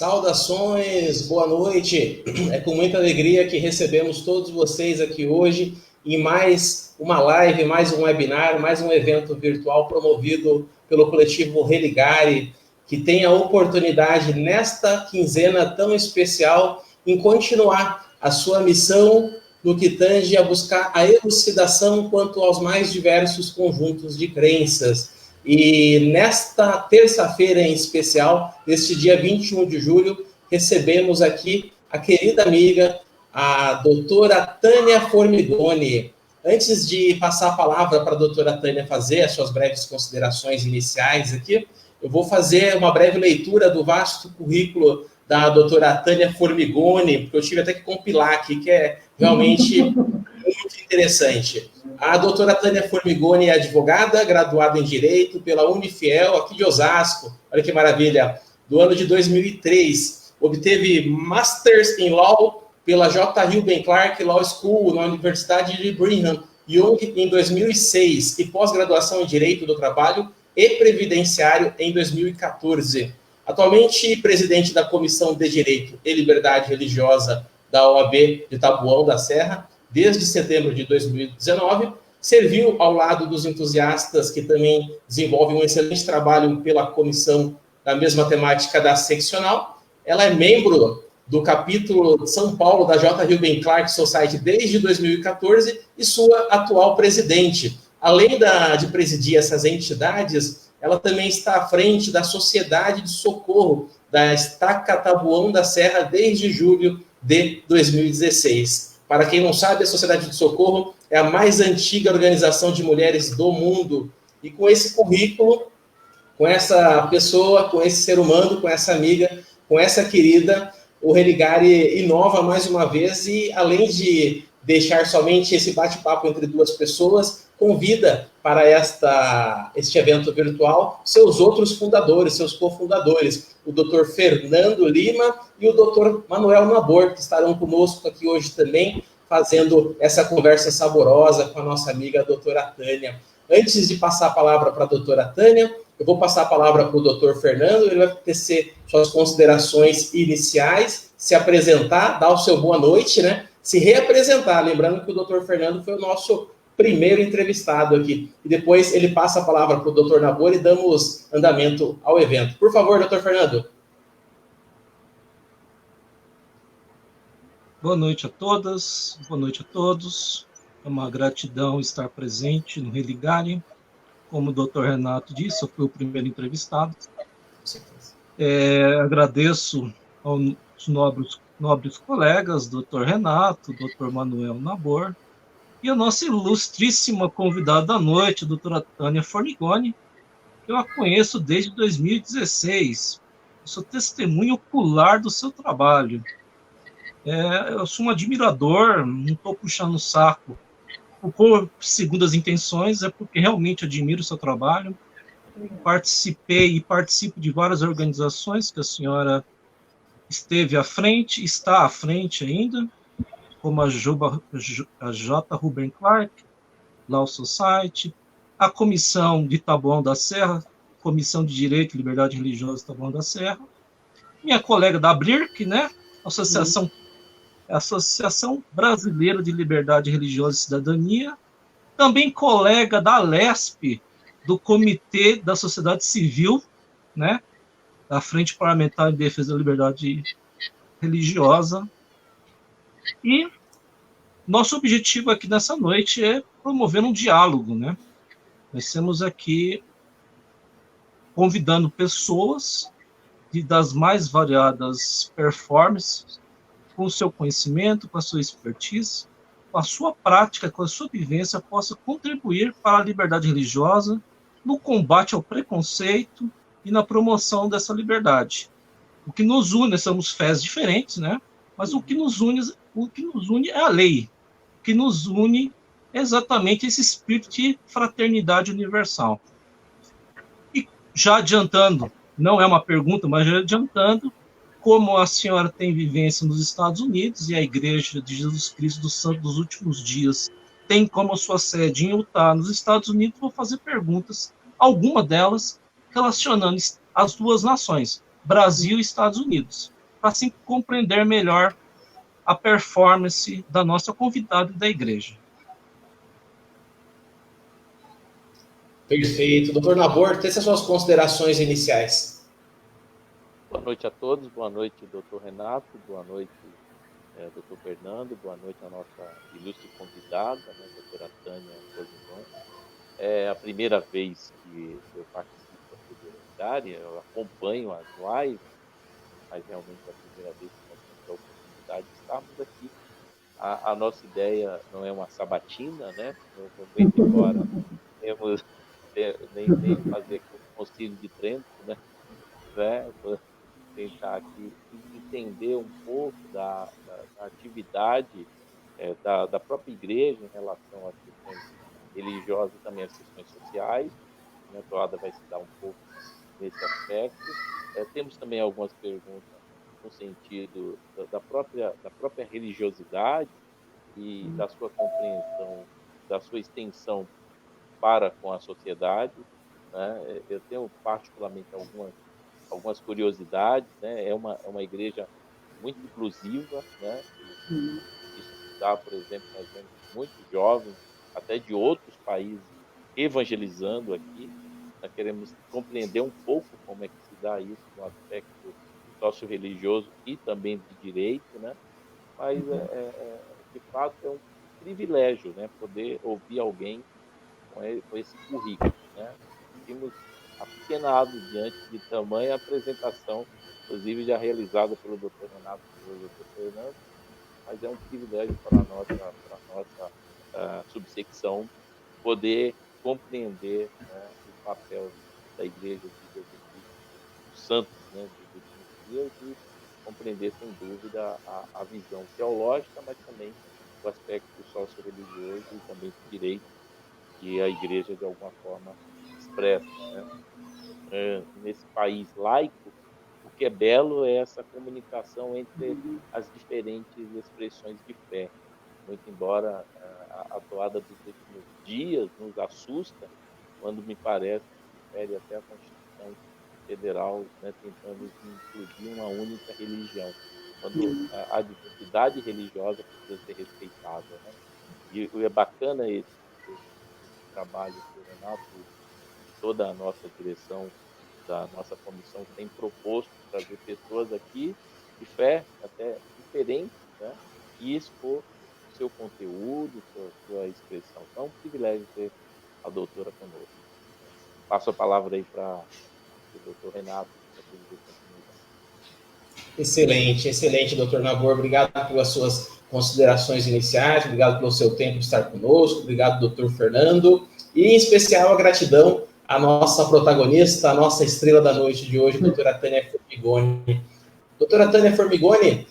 Saudações, boa noite. É com muita alegria que recebemos todos vocês aqui hoje em mais uma live, mais um webinar, mais um evento virtual promovido pelo coletivo Religare, que tem a oportunidade nesta quinzena tão especial em continuar a sua missão no que tange a buscar a elucidação quanto aos mais diversos conjuntos de crenças. E nesta terça-feira em especial, neste dia 21 de julho, recebemos aqui a querida amiga, a doutora Tânia Formigoni. Antes de passar a palavra para a doutora Tânia fazer as suas breves considerações iniciais aqui, eu vou fazer uma breve leitura do vasto currículo da doutora Tânia Formigoni, porque eu tive até que compilar aqui, que é realmente muito interessante. A doutora Tânia Formigoni é advogada, graduada em Direito pela Unifiel, aqui de Osasco, olha que maravilha, do ano de 2003. Obteve Masters in Law pela J. Reuben Clark Law School, na Universidade de Brigham Young, em 2006, e pós-graduação em Direito do Trabalho e Previdenciário em 2014. Atualmente, presidente da Comissão de Direito e Liberdade Religiosa da OAB de Taboão da Serra, desde setembro de 2019, serviu ao lado dos entusiastas que também desenvolvem um excelente trabalho pela comissão da mesma temática da seccional. Ela é membro do capítulo de São Paulo da J. Reuben Clark Society desde 2014 e sua atual presidente. Além de presidir essas entidades, ela também está à frente da Sociedade de Socorro da Estaca Taboão da Serra desde julho de 2016. Para quem não sabe, a Sociedade de Socorro é a mais antiga organização de mulheres do mundo. E com esse currículo, com essa pessoa, com esse ser humano, com essa amiga, com essa querida, o Religare inova mais uma vez e, além de deixar somente esse bate-papo entre duas pessoas, convida para este evento virtual seus outros fundadores, seus cofundadores, o Dr. Fernando Lima e o Dr. Manuel Nabor, que estarão conosco aqui hoje também, fazendo essa conversa saborosa com a nossa amiga a doutora Tânia. Antes de passar a palavra para a doutora Tânia, eu vou passar a palavra para o Dr. Fernando, ele vai tecer suas considerações iniciais, se apresentar, dar o seu boa noite, né? Se reapresentar, lembrando que o Dr. Fernando foi o nosso primeiro entrevistado aqui. E depois ele passa a palavra para o Dr. Nabor e damos andamento ao evento. Por favor, Dr. Fernando. Boa noite a todas, boa noite a todos. É uma gratidão estar presente no Religare. Como o Dr. Renato disse, eu fui o primeiro entrevistado. Agradeço aos nobres colegas, Dr. Renato, Dr. Manuel Nabor, e a nossa ilustríssima convidada da noite, a doutora Tânia Formigoni, que eu a conheço desde 2016. Eu sou testemunho ocular do seu trabalho. Eu sou um admirador, não estou puxando o saco por segundas intenções, é porque realmente admiro o seu trabalho. Participei e participo de várias organizações que a senhora esteve à frente, está à frente ainda, como a J. Reuben Clark Law Society, a Comissão de Taboão da Serra, Comissão de Direito e Liberdade Religiosa de Taboão da Serra, minha colega da BRIRC, né? Associação Brasileira de Liberdade Religiosa e Cidadania, também colega da LESP, do Comitê da Sociedade Civil, né? Da Frente Parlamentar em Defesa da Liberdade Religiosa. E nosso objetivo aqui nessa noite é promover um diálogo, né? Nós estamos aqui convidando pessoas das mais variadas performances, com o seu conhecimento, com a sua expertise, com a sua prática, com a sua vivência, possa contribuir para a liberdade religiosa, no combate ao preconceito e na promoção dessa liberdade. O que nos une, somos fés diferentes, né? Mas o que nos une é a lei. O que nos une é exatamente esse espírito de fraternidade universal. E já adiantando, não é uma pergunta, mas já adiantando, como a senhora tem vivência nos Estados Unidos e a Igreja de Jesus Cristo dos Santos dos Últimos Dias tem como sua sede em Utah, nos Estados Unidos, vou fazer perguntas, alguma delas relacionando as duas nações, Brasil e Estados Unidos. para assim compreender melhor a performance da nossa convidada da igreja. Perfeito. Doutor Nabor, tem as suas considerações iniciais. Boa noite a todos, boa noite, doutor Renato, boa noite, doutor Fernando, boa noite a nossa ilustre convidada, né, doutora Tânia Formigoni. É a primeira vez que eu participo da TV Literária, eu acompanho as lives, mas realmente é a primeira vez que nós temos a oportunidade de estarmos aqui. A nossa ideia não é uma sabatina, né? Muito embora temos nem fazer aqui um concílio de Trento, né? Tentar aqui entender um pouco da atividade da própria igreja em relação às questões religiosas e também às questões sociais. A toada vai se dar um pouco nesse aspecto. Temos também algumas perguntas no sentido da própria religiosidade e da sua compreensão, da sua extensão para com a sociedade, né? Eu tenho particularmente algumas curiosidades, né? É uma igreja muito inclusiva, né? Isso dá, por exemplo, nós vemos muitos jovens, até de outros países, evangelizando aqui. Nós queremos compreender um pouco como é que se dá isso no aspecto socio-religioso e também de direito, né? Mas, de fato, é um privilégio, né? Poder ouvir alguém com esse currículo, né? Temos apequenado diante de tamanha apresentação, inclusive já realizada pelo Dr. Renato e pelo Dr. Fernando, mas é um privilégio para a nossa subsecção poder compreender, né, o papel da Igreja de Jesus Cristo, dos santos, né, dos últimos dias, e compreender, sem dúvida, a visão teológica, mas também o aspecto socio-religioso e também do direito que a Igreja, de alguma forma, expressa, né? Nesse país laico, o que é belo é essa comunicação entre as diferentes expressões de fé. Muito embora a toada dos últimos dias nos assusta, quando me parece que fere até a Constituição Federal, né, tentando incluir uma única religião, quando a diversidade religiosa precisa ser respeitada, né? E é bacana esse trabalho que o Renato e toda a nossa direção da nossa comissão tem proposto trazer pessoas aqui de fé até diferentes, né, e expor o seu conteúdo, sua expressão. Então, é um privilégio ter a doutora conosco. Passo a palavra aí para o doutor Renato. Excelente, excelente, doutor Nabor. Obrigado pelas suas considerações iniciais, obrigado pelo seu tempo de estar conosco, obrigado, doutor Fernando, e em especial a gratidão à nossa protagonista, a nossa estrela da noite de hoje, doutora Tânia Formigoni. Doutora Tânia Formigoni,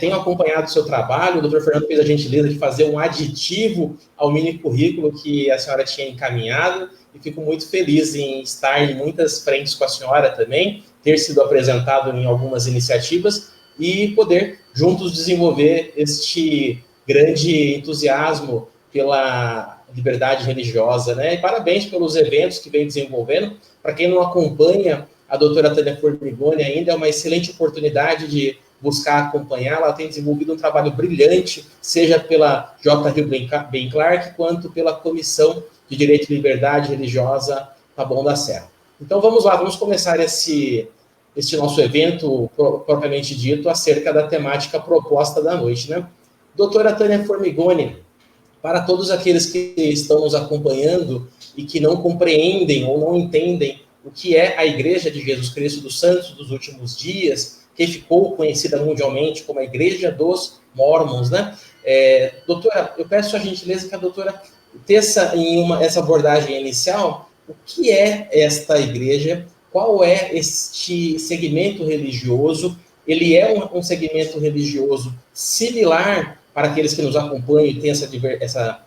tenho acompanhado o seu trabalho, o doutor Fernando fez a gentileza de fazer um aditivo ao mini currículo que a senhora tinha encaminhado, e fico muito feliz em estar em muitas frentes com a senhora também, ter sido apresentado em algumas iniciativas e poder juntos desenvolver este grande entusiasmo pela liberdade religiosa, né? E parabéns pelos eventos que vem desenvolvendo. Para quem não acompanha a doutora Tânia Formigoni ainda, é uma excelente oportunidade de buscar acompanhar. Ela tem desenvolvido um trabalho brilhante, seja pela J. Rio Ben Clark, quanto pela Comissão de Direito e Liberdade Religiosa Taboão da Serra. Então vamos lá, vamos começar este nosso evento propriamente dito acerca da temática proposta da noite, né? Doutora Tânia Formigoni, para todos aqueles que estão nos acompanhando e que não compreendem ou não entendem o que é a Igreja de Jesus Cristo dos Santos dos Últimos Dias, que ficou conhecida mundialmente como a Igreja dos Mormons, né? Doutora, eu peço a gentileza que a doutora teça essa abordagem inicial, o que é esta igreja, qual é este segmento religioso, ele é um segmento religioso similar para aqueles que nos acompanham e têm esta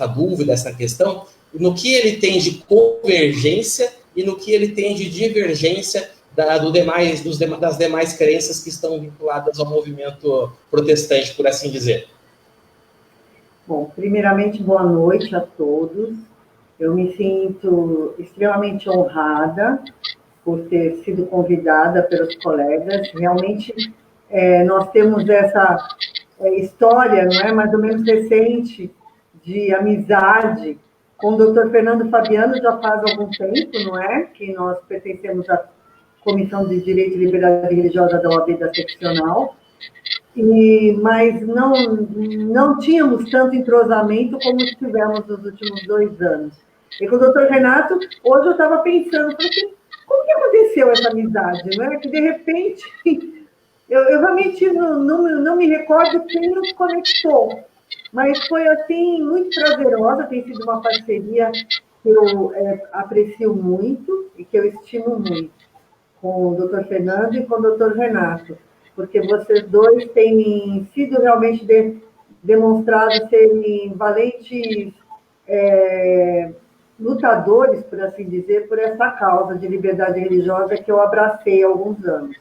dúvida, essa questão, no que ele tem de convergência e no que ele tem de divergência das demais crenças que estão vinculadas ao movimento protestante, por assim dizer. Bom, primeiramente, boa noite a todos. Eu me sinto extremamente honrada por ter sido convidada pelos colegas. Realmente, nós temos essa história, não é, mais ou menos recente, de amizade com o doutor Fernando Fabiano, já faz algum tempo, não é, que nós pertencemos à Comissão de Direito e Liberdade Religiosa da OAB da Seccional, mas não tínhamos tanto entrosamento como tivemos nos últimos 2 anos. E com o doutor Renato, hoje eu estava pensando, falei assim, como que aconteceu essa amizade, não é? Que de repente, eu realmente não me recordo quem nos conectou, mas foi assim, muito prazerosa, tem sido uma parceria que eu aprecio muito e que eu estimo muito, com o doutor Fernando e com o doutor Renato, porque vocês dois têm sido realmente demonstrados serem valentes lutadores, por assim dizer, por essa causa de liberdade religiosa que eu abracei há alguns anos,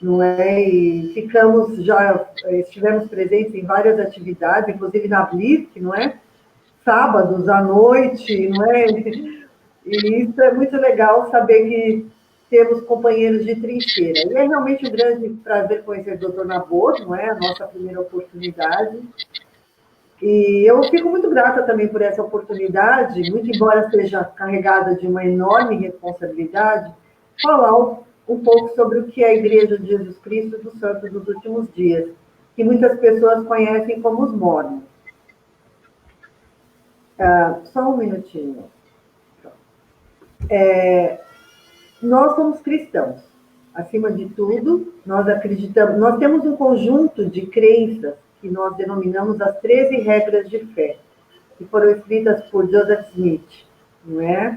não é? E estivemos presentes em várias atividades, inclusive na Blitz, não é? Sábados à noite, não é? E isso é muito legal saber que temos companheiros de trincheira. E é realmente um grande prazer conhecer o doutor Nabor, não é? A nossa primeira oportunidade. E eu fico muito grata também por essa oportunidade, muito embora seja carregada de uma enorme responsabilidade, falar um pouco sobre o que é a Igreja de Jesus Cristo dos Santos dos Últimos Dias, que muitas pessoas conhecem como os Mormons. Só um minutinho. Nós somos cristãos. Acima de tudo, nós acreditamos, nós temos um conjunto de crenças que nós denominamos as 13 regras de fé, que foram escritas por Joseph Smith, não é?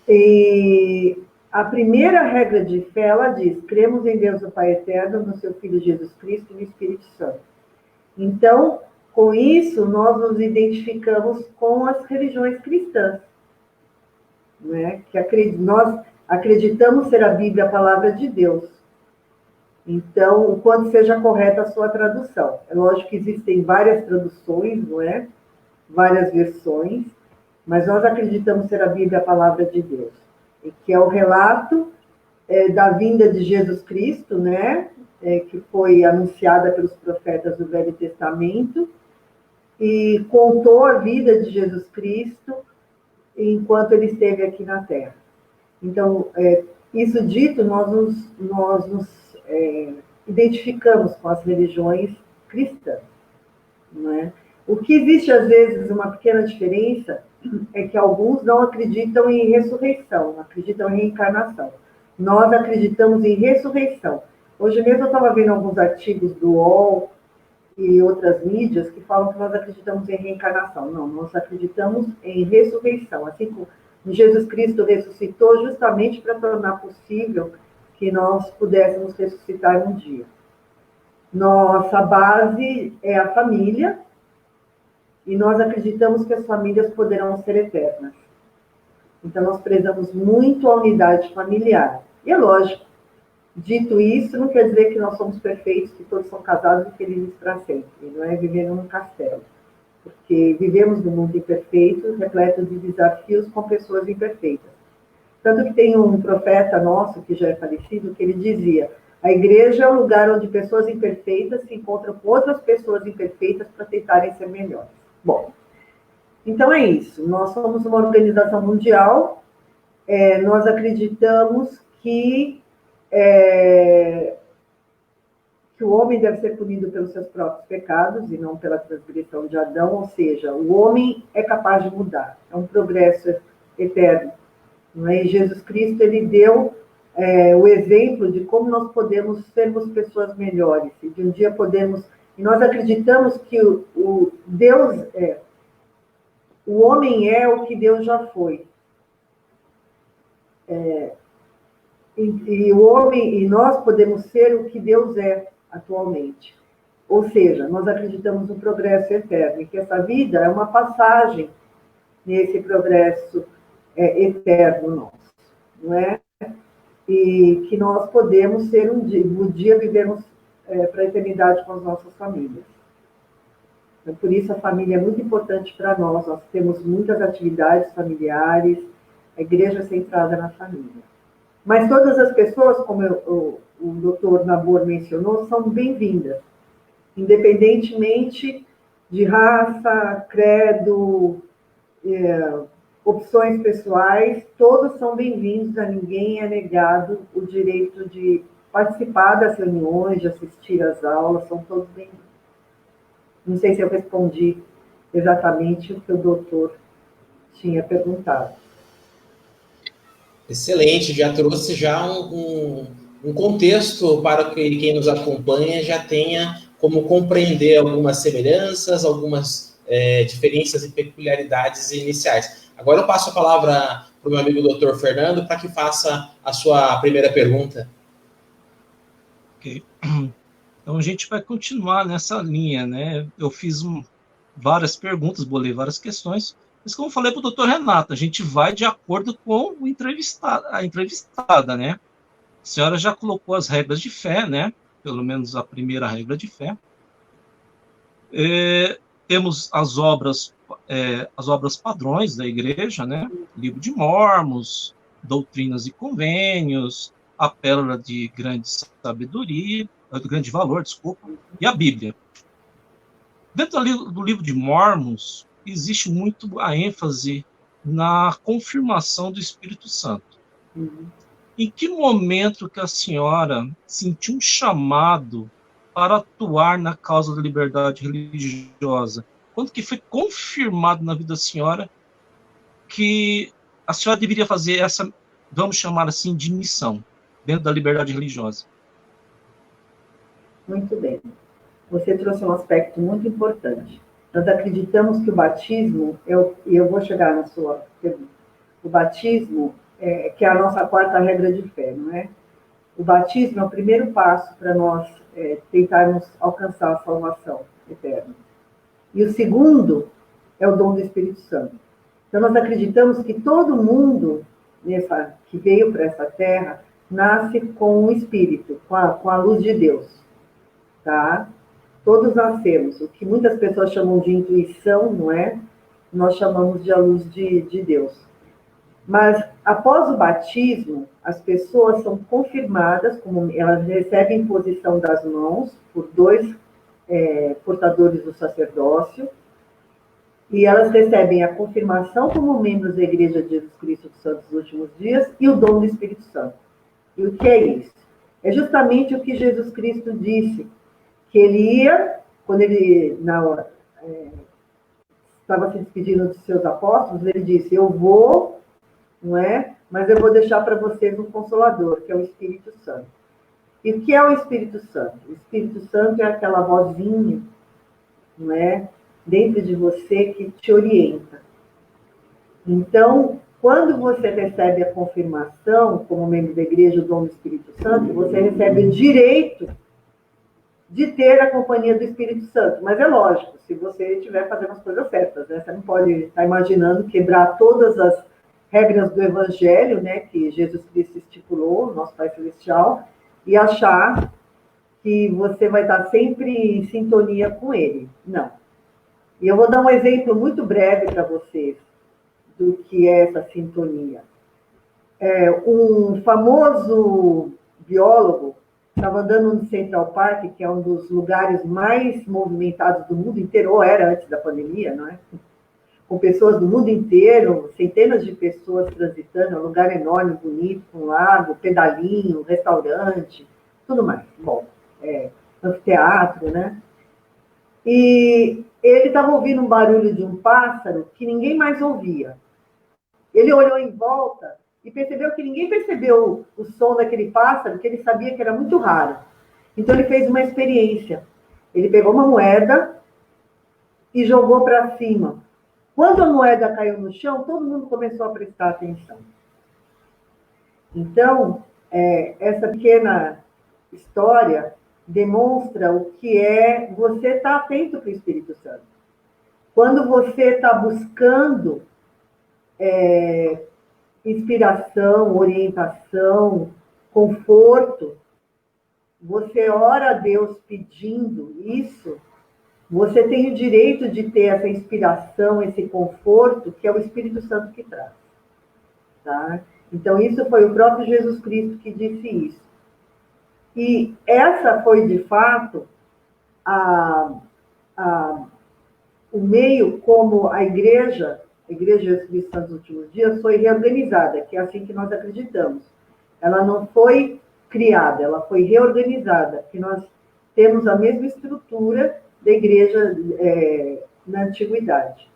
E a primeira regra de fé, ela diz: cremos em Deus o Pai Eterno, no seu Filho Jesus Cristo e no Espírito Santo. Então, com isso, nós nos identificamos com as religiões cristãs, não é? Nós acreditamos ser a Bíblia a palavra de Deus. Então, o quanto seja correta a sua tradução. É lógico que existem várias traduções, não é? Várias versões, mas nós acreditamos ser a Bíblia a palavra de Deus, e que é o relato da vinda de Jesus Cristo, né? Que foi anunciada pelos profetas do Velho Testamento, e contou a vida de Jesus Cristo enquanto ele esteve aqui na Terra. Então, isso dito, nós nos identificamos com as religiões cristãs, não é? O que existe, às vezes, uma pequena diferença é que alguns não acreditam em ressurreição, não acreditam em reencarnação. Nós acreditamos em ressurreição. Hoje mesmo eu estava vendo alguns artigos do UOL e outras mídias que falam que nós acreditamos em reencarnação. Não, nós acreditamos em ressurreição. Assim como Jesus Cristo ressuscitou justamente para tornar possível que nós pudéssemos ressuscitar um dia. Nossa base é a família, e nós acreditamos que as famílias poderão ser eternas. Então, nós prezamos muito a unidade familiar. E é lógico, dito isso, não quer dizer que nós somos perfeitos, que todos são casados e felizes para sempre. Não é viver num castelo. Porque vivemos num mundo imperfeito, repleto de desafios com pessoas imperfeitas. Tanto que tem um profeta nosso, que já é falecido, que ele dizia: a igreja é o lugar onde pessoas imperfeitas se encontram com outras pessoas imperfeitas para tentarem ser melhores. Bom, então é isso. Nós somos uma organização mundial, nós acreditamos que o homem deve ser punido pelos seus próprios pecados e não pela transgressão de Adão, ou seja, o homem é capaz de mudar, é um progresso eterno. Não é? E Jesus Cristo, ele deu o exemplo de como nós podemos sermos pessoas melhores, e de um dia podemos... E nós acreditamos que o Deus o homem é o que Deus já foi. E nós podemos ser o que Deus é atualmente. Ou seja, nós acreditamos no progresso eterno, e que essa vida é uma passagem nesse progresso eterno nosso, não é? E que nós podemos ser um dia vivermos para a eternidade com as nossas famílias. Então, por isso, a família é muito importante para nós. Nós temos muitas atividades familiares, a igreja é centrada na família. Mas todas as pessoas, como o doutor Nabor mencionou, são bem-vindas, independentemente de raça, credo, opções pessoais, todos são bem-vindos, a ninguém é negado o direito de participar das reuniões, de assistir às aulas, são todos bem-vindos. Não sei se eu respondi exatamente o que o doutor tinha perguntado. Excelente, já trouxe já um contexto para que quem nos acompanha já tenha como compreender algumas semelhanças, algumas diferenças e peculiaridades iniciais. Agora eu passo a palavra para o meu amigo Dr. Fernando para que faça a sua primeira pergunta. Ok. Então a gente vai continuar nessa linha, né? Eu fiz várias perguntas, bolei várias questões, mas como eu falei para o doutor Renato, a gente vai de acordo com o a entrevistada, né? A senhora já colocou as regras de fé, né? Pelo menos a primeira regra de fé. Temos as obras padrões da igreja, né? Livro de Mormons, Doutrinas e Convênios, a Pérola de Grande Sabedoria, de Grande Valor, desculpa, e a Bíblia. Dentro do livro de Mormons, existe muito a ênfase na confirmação do Espírito Santo. Em que momento que a senhora sentiu um chamado para atuar na causa da liberdade religiosa? Quando que foi confirmado na vida da senhora que a senhora deveria fazer essa, vamos chamar assim, de missão dentro da liberdade religiosa? Muito bem. Você trouxe um aspecto muito importante. Nós acreditamos que o batismo, e eu vou chegar na sua pergunta, o batismo, que é a nossa quarta regra de fé, não é? O batismo é o primeiro passo para nós tentarmos alcançar a salvação eterna. E o segundo é o dom do Espírito Santo. Então, nós acreditamos que todo mundo que veio para essa terra nasce com o Espírito, com a luz de Deus. Tá? Todos nascemos. O que muitas pessoas chamam de intuição, não é? Nós chamamos de a luz de Deus. Mas, após o batismo, as pessoas são confirmadas, como elas recebem imposição das mãos por dois portadores do sacerdócio, e elas recebem a confirmação como membros da Igreja de Jesus Cristo dos Santos dos Últimos Dias e o dom do Espírito Santo. E o que é isso? É justamente o que Jesus Cristo disse, que ele ia, quando ele estava se despedindo dos seus apóstolos, ele disse, eu vou, não é? Mas eu vou deixar para vocês um Consolador, que é o Espírito Santo. E o que é o Espírito Santo? O Espírito Santo é aquela vozinha, não é? Dentro de você que te orienta. Então, quando você recebe a confirmação, como membro da igreja, o dom do Espírito Santo, você recebe o direito de ter a companhia do Espírito Santo. Mas é lógico, se você estiver fazendo as coisas certas, né? Você não pode estar imaginando quebrar todas as regras do Evangelho, né, que Jesus Cristo estipulou, nosso Pai Celestial, e achar que você vai estar sempre em sintonia com Ele. Não. E eu vou dar um exemplo muito breve para vocês do que é essa sintonia. Um famoso biólogo estava andando no Central Park, que é um dos lugares mais movimentados do mundo inteiro, ou era antes da pandemia, não é? Com pessoas do mundo inteiro, centenas de pessoas transitando, é um lugar enorme, bonito, com lago, pedalinho, restaurante, tudo mais. Bom, anfiteatro, né? E ele estava ouvindo um barulho de um pássaro que ninguém mais ouvia. Ele olhou em volta e percebeu que ninguém percebeu o som daquele pássaro, que ele sabia que era muito raro. Então ele fez uma experiência. Ele pegou uma moeda e jogou para cima. Quando a moeda caiu no chão, todo mundo começou a prestar atenção. Então, essa pequena história demonstra o que é você estar atento para o Espírito Santo. Quando você está buscando inspiração, orientação, conforto, você ora a Deus pedindo isso, você tem o direito de ter essa inspiração, esse conforto, que é o Espírito Santo que traz. Tá? Então, isso foi o próprio Jesus Cristo que disse isso. E essa foi, de fato, o meio como a Igreja Jesus Cristo dos Últimos Dias, foi reorganizada, que é assim que nós acreditamos. Ela não foi criada, ela foi reorganizada, porque nós temos a mesma estrutura da Igreja na Antiguidade.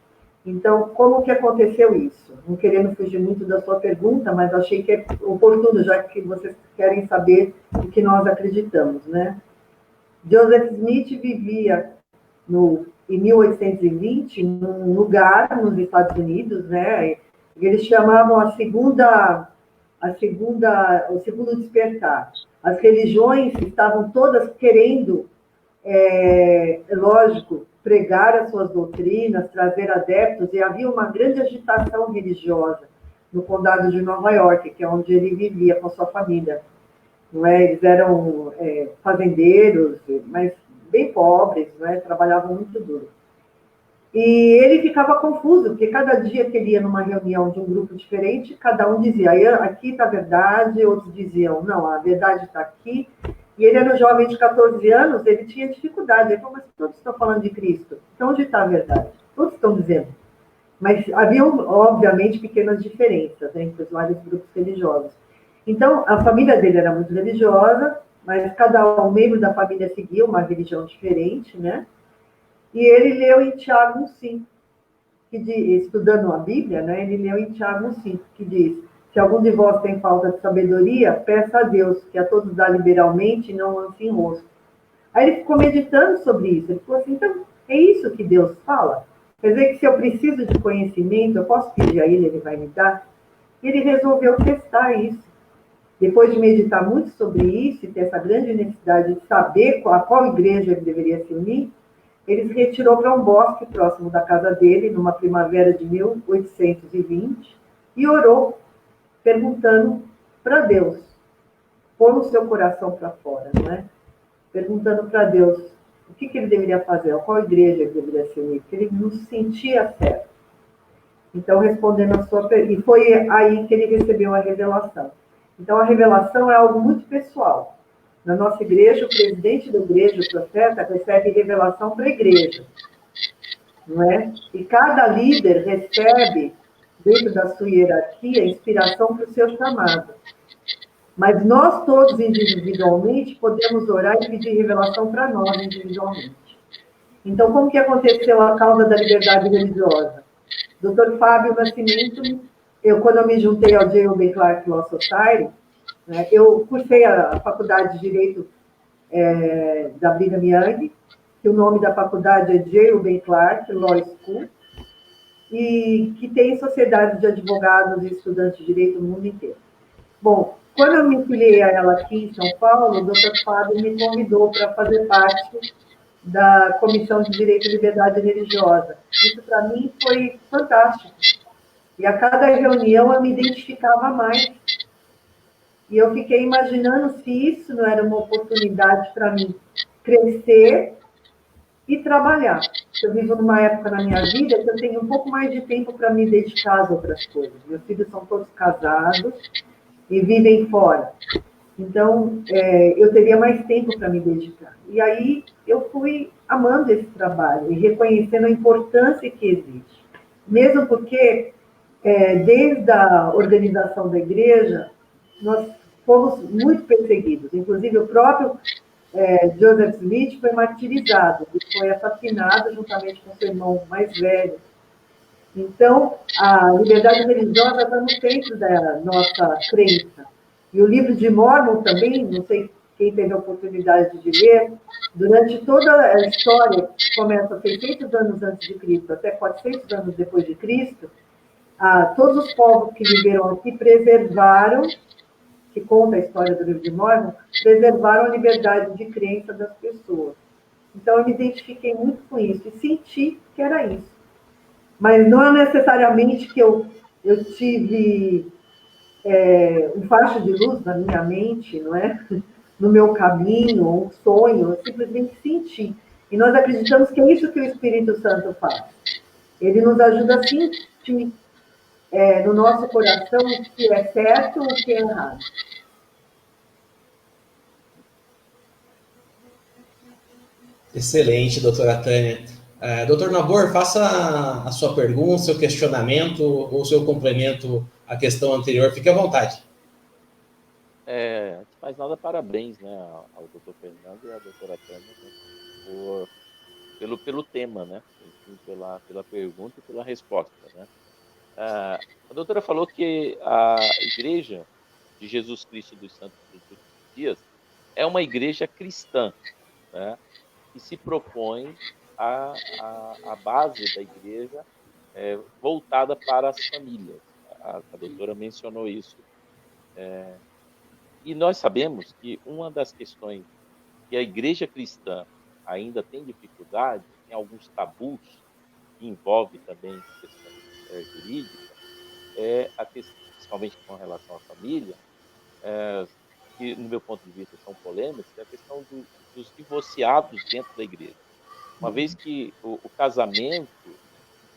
Então, como que aconteceu isso? Não querendo fugir muito da sua pergunta, mas achei que é oportuno, já que vocês querem saber o que nós acreditamos, né? Joseph Smith vivia em 1820, num lugar nos Estados Unidos, né? Eles chamavam o segundo despertar. As religiões estavam todas querendo, lógico, pregar as suas doutrinas, trazer adeptos, e havia uma grande agitação religiosa no condado de Nova York, que é onde ele vivia com sua família. Não é? Eles eram fazendeiros, mas bem pobres, né? Trabalhavam muito duro. E ele ficava confuso, porque cada dia que ele ia numa reunião de um grupo diferente, cada um dizia, aqui está a verdade, outros diziam, não, a verdade está aqui. E ele era um jovem de 14 anos, ele tinha dificuldade. Ele falou, mas todos estão falando de Cristo. Então, onde está a verdade? Todos estão dizendo. Mas havia, obviamente, pequenas diferenças entre os vários grupos religiosos. Então, a família dele era muito religiosa, mas cada membro da família seguia uma religião diferente, né? E ele leu em Tiago 1,5, estudando a Bíblia, né? Ele leu em Tiago 1,5, que diz, se algum de vós tem falta de sabedoria, peça a Deus, que a todos dá liberalmente e não lance em rosto. Aí ele ficou meditando sobre isso. Ele falou assim, então, é isso que Deus fala? Quer dizer que se eu preciso de conhecimento, eu posso pedir a ele vai me dar? E ele resolveu testar isso. Depois de meditar muito sobre isso e ter essa grande necessidade de saber a qual igreja ele deveria se unir, ele se retirou para um bosque próximo da casa dele, numa primavera de 1820, e orou, perguntando para Deus, pôr o seu coração para fora, não é? Perguntando para Deus o que ele deveria fazer, a qual igreja ele deveria se unir, porque ele não se sentia certo. Então, respondendo a sua pergunta, e foi aí que ele recebeu a revelação. Então, a revelação é algo muito pessoal. Na nossa igreja, o presidente da igreja, o profeta, recebe revelação para a igreja, não é? E cada líder recebe, dentro da sua hierarquia, inspiração para o seu chamado. Mas nós todos, individualmente, podemos orar e pedir revelação para nós, individualmente. Então, como que aconteceu a causa da liberdade religiosa? Dr. Fábio Nascimento, quando eu me juntei ao J.O.B. Clark Law Society, né, eu cursei a faculdade de Direito da Brigham Young, que o nome da faculdade é J.O.B. Clark Law School, e que tem sociedades de advogados e estudantes de direito no mundo inteiro. Bom, quando eu me filiei a ela aqui em São Paulo, o Dr. Fábio me convidou para fazer parte da Comissão de Direito e Liberdade Religiosa. Isso, para mim, foi fantástico. E a cada reunião eu me identificava mais. E eu fiquei imaginando se isso não era uma oportunidade para mim crescer e trabalhar. Eu vivo numa época na minha vida que eu tenho um pouco mais de tempo para me dedicar às outras coisas. Meus filhos são todos casados e vivem fora. Então, eu teria mais tempo para me dedicar. E aí, eu fui amando esse trabalho e reconhecendo a importância que existe. Mesmo porque, desde a organização da igreja, nós fomos muito perseguidos. Inclusive, o próprio Joseph Smith foi martirizado. Ele foi assassinado juntamente com seu irmão mais velho. Então, a liberdade religiosa está no centro da nossa crença. E o livro de Mórmon também, não sei quem teve a oportunidade de ler, durante toda a história, que começa 600 anos antes de Cristo até 400 anos depois de Cristo, todos os povos que viveram aqui preservaram, que conta a história do livro de Mórmon, preservaram a liberdade de crença das pessoas. Então, eu me identifiquei muito com isso e senti que era isso. Mas não é necessariamente que eu tive um facho de luz na minha mente, não é? No meu caminho, um sonho, eu simplesmente senti. E nós acreditamos que é isso que o Espírito Santo faz. Ele nos ajuda a sentir. no nosso coração o que é certo ou o que é errado. Excelente, doutora Tânia. Doutor Nabor, faça a sua pergunta, seu questionamento ou seu complemento à questão anterior. Fique à vontade. Antes de mais nada, parabéns, né, ao doutor Fernando e à doutora Tânia, né, pelo tema, né, enfim, pela pergunta e pela resposta, né. A doutora falou que a Igreja de Jesus Cristo dos Santos dos Últimos Dias é uma igreja cristã, né, que se propõe a base da igreja voltada para as famílias. A doutora mencionou isso. E nós sabemos que uma das questões que a igreja cristã ainda tem dificuldade, tem alguns tabus que envolve também questões jurídicas, principalmente com relação à família, que, no meu ponto de vista, são polêmicas, é a questão dos divorciados dentro da igreja. Uma vez que o casamento,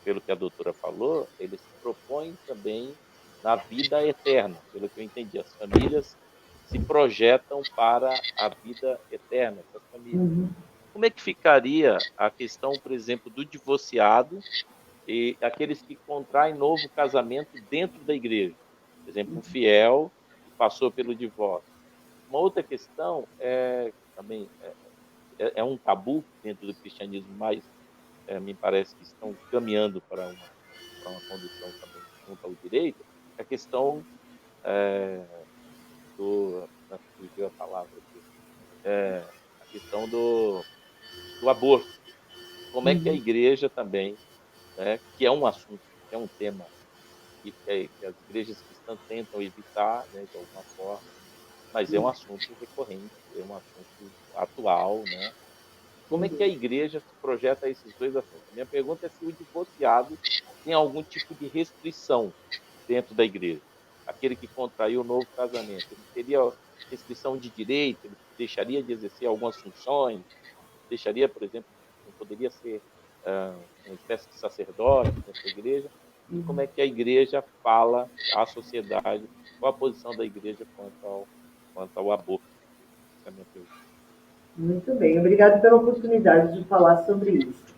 pelo que a doutora falou, ele se propõe também na vida eterna, pelo que eu entendi. As famílias se projetam para a vida eterna, essas famílias. Uhum. Como é que ficaria a questão, por exemplo, do divorciado e aqueles que contraem novo casamento dentro da igreja? Por exemplo, um fiel que passou pelo divórcio. Uma outra questão também é um tabu dentro do cristianismo, mas me parece que estão caminhando para uma condução também junto ao direito, a questão fugiu a palavra aqui, a questão do aborto. Como é que a igreja também, né, que é um assunto, que é um tema que as igrejas cristãs tentam evitar, né, de alguma forma, mas é um assunto recorrente, é um assunto atual, né? Como é que a igreja se projeta a esses dois assuntos? Minha pergunta é se o divorciado tem algum tipo de restrição dentro da igreja. Aquele que contraiu o novo casamento, ele teria restrição de direito, ele deixaria de exercer algumas funções, deixaria, por exemplo, não poderia ser uma espécie de sacerdote dentro da igreja. E como é que a igreja fala à sociedade, qual a posição da igreja quanto ao aborto? Essa é a minha pergunta. Muito bem, obrigado pela oportunidade de falar sobre isso.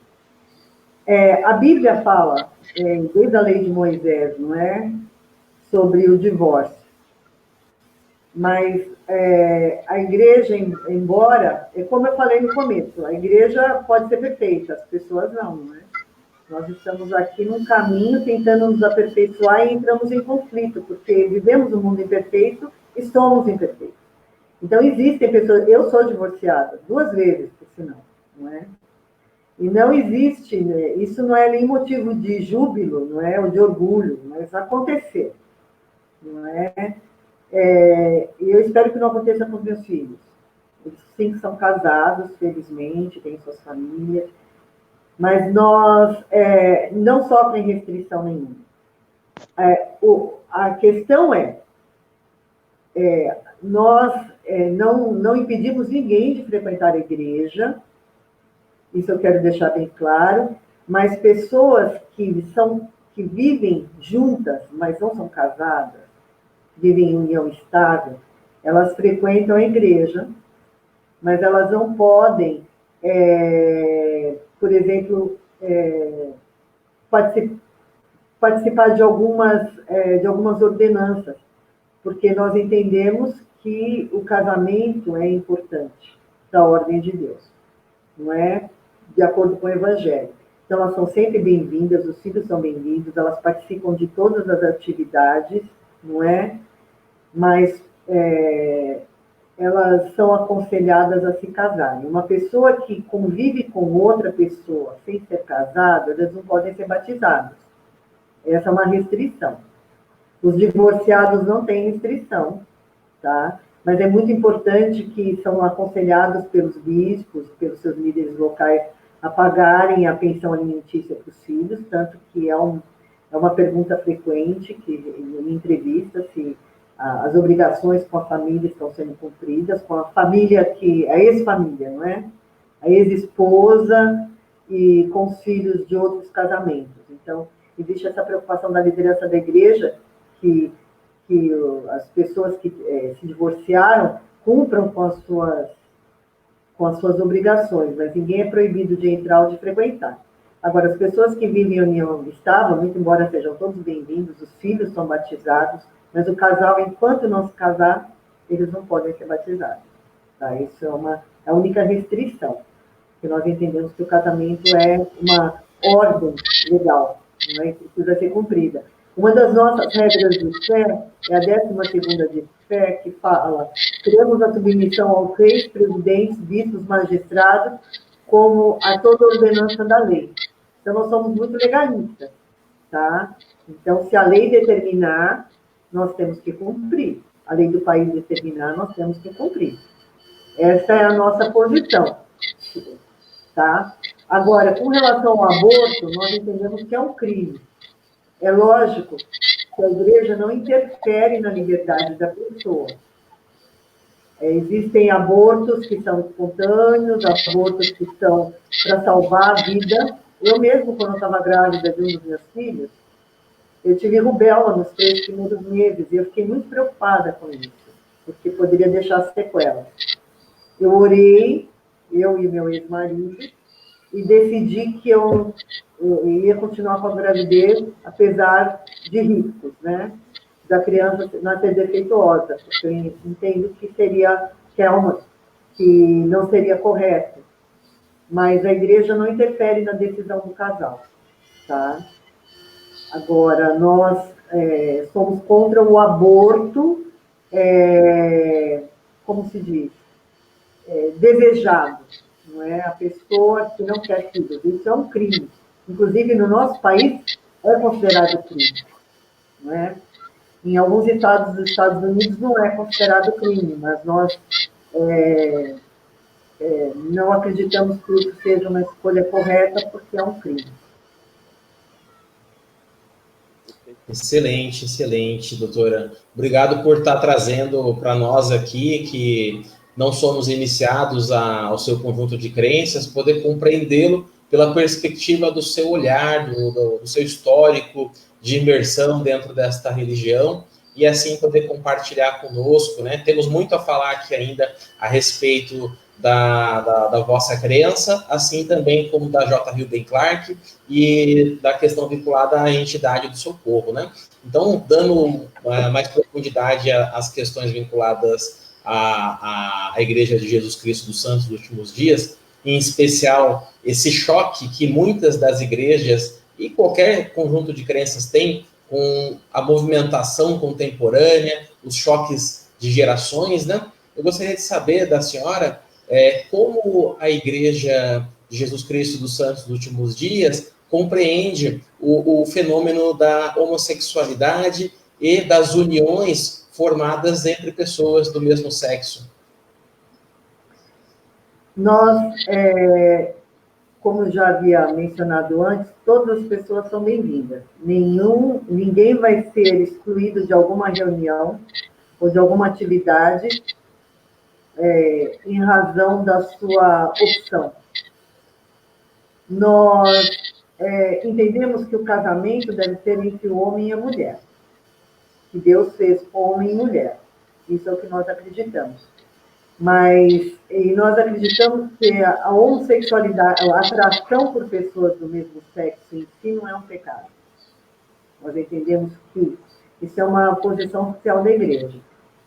A Bíblia fala, desde a lei de Moisés, não é? Sobre o divórcio. Mas a igreja, embora, como eu falei no começo, a igreja pode ser perfeita, as pessoas não é? Nós estamos aqui num caminho tentando nos aperfeiçoar e entramos em conflito, porque vivemos um mundo imperfeito e somos imperfeitos. Então, existem pessoas... Eu sou divorciada 2 vezes, por sinal, não é? E não existe, né? Isso não é nem motivo de júbilo, não é? Ou de orgulho, mas aconteceu, não é? E eu espero que não aconteça com os meus filhos. Eles, sim, são casados, felizmente, têm suas famílias, mas nós não sofrem restrição nenhuma. A questão nós não impedimos ninguém de frequentar a igreja, isso eu quero deixar bem claro, mas pessoas que vivem juntas, mas não são casadas, vivem em união estável, elas frequentam a igreja, mas elas não podem, por exemplo, participar de algumas ordenanças, porque nós entendemos que o casamento é importante da ordem de Deus, não é? De acordo com o Evangelho. Então, elas são sempre bem-vindas, os filhos são bem-vindos, elas participam de todas as atividades, não é? Mas elas são aconselhadas a se casarem. Uma pessoa que convive com outra pessoa sem ser casada, elas não podem ser batizadas. Essa é uma restrição. Os divorciados não têm restrição, tá? Mas é muito importante que são aconselhados pelos bispos, pelos seus líderes locais, a pagarem a pensão alimentícia para os filhos, tanto que é uma pergunta frequente que, em entrevista, se as obrigações com a família estão sendo cumpridas, com a família a ex-família, não é? A ex-esposa e com os filhos de outros casamentos. Então, existe essa preocupação da liderança da igreja, que as pessoas que se divorciaram cumpram com as suas obrigações, mas ninguém é proibido de entrar ou de frequentar. Agora, as pessoas que vivem em união estável, muito embora sejam todos bem-vindos, os filhos são batizados, mas o casal, enquanto não se casar, eles não podem ser batizados. Tá? Isso é a única restrição, que nós entendemos que o casamento é uma ordem legal, não é? Que precisa ser cumprida. Uma das nossas regras de fé é a 12ª de fé, que fala: criamos a submissão aos reis, presidentes, bispos, magistrados, como a toda ordenança da lei. Então, nós somos muito legalistas, tá? Então, se a lei determinar, nós temos que cumprir. A lei do país determinar, nós temos que cumprir. Essa é a nossa posição, tá? Agora, com relação ao aborto, nós entendemos que é um crime. É lógico que a igreja não interfere na liberdade da pessoa. Existem abortos que são espontâneos, abortos que são para salvar a vida. Eu mesmo, quando estava grávida de um dos meus filhos, eu tive rubéola nos 3 primeiros meses e eu fiquei muito preocupada com isso, porque poderia deixar sequelas. Eu orei, eu e meu ex-marido, e decidi que eu ia continuar com a gravidez, apesar de riscos, né? Da criança nascer defeituosa, porque eu entendo que não seria correto. Mas a igreja não interfere na decisão do casal, tá? Agora, nós somos contra o aborto, como se diz, desejado, não é? A pessoa que não quer filhos, isso é um crime. Inclusive, no nosso país, é considerado crime, não é? Em alguns estados dos Estados Unidos não é considerado crime, mas nós não acreditamos que isso seja uma escolha correta, porque é um crime. Excelente, excelente, doutora. Obrigado por estar trazendo para nós aqui, que não somos iniciados ao seu conjunto de crenças, poder compreendê-lo pela perspectiva do seu olhar, do seu histórico de imersão dentro desta religião, e assim poder compartilhar conosco, né? Temos muito a falar aqui ainda a respeito da vossa crença, assim também como da J. Hilden Clark e da questão vinculada à entidade do socorro, né? Então, dando mais profundidade às questões vinculadas à Igreja de Jesus Cristo dos Santos dos Últimos Dias, em especial esse choque que muitas das igrejas e qualquer conjunto de crenças tem com a movimentação contemporânea, os choques de gerações, né? Eu gostaria de saber da senhora como a Igreja de Jesus Cristo dos Santos dos Últimos Dias compreende o fenômeno da homossexualidade e das uniões formadas entre pessoas do mesmo sexo. Nós, como já havia mencionado antes, todas as pessoas são bem-vindas. Ninguém vai ser excluído de alguma reunião ou de alguma atividade em razão da sua opção. Nós entendemos que o casamento deve ser entre o homem e a mulher. Que Deus fez homem e mulher. Isso é o que nós acreditamos. Mas nós acreditamos que a homossexualidade, a atração por pessoas do mesmo sexo em si não é um pecado. Nós entendemos que isso é uma posição oficial da igreja,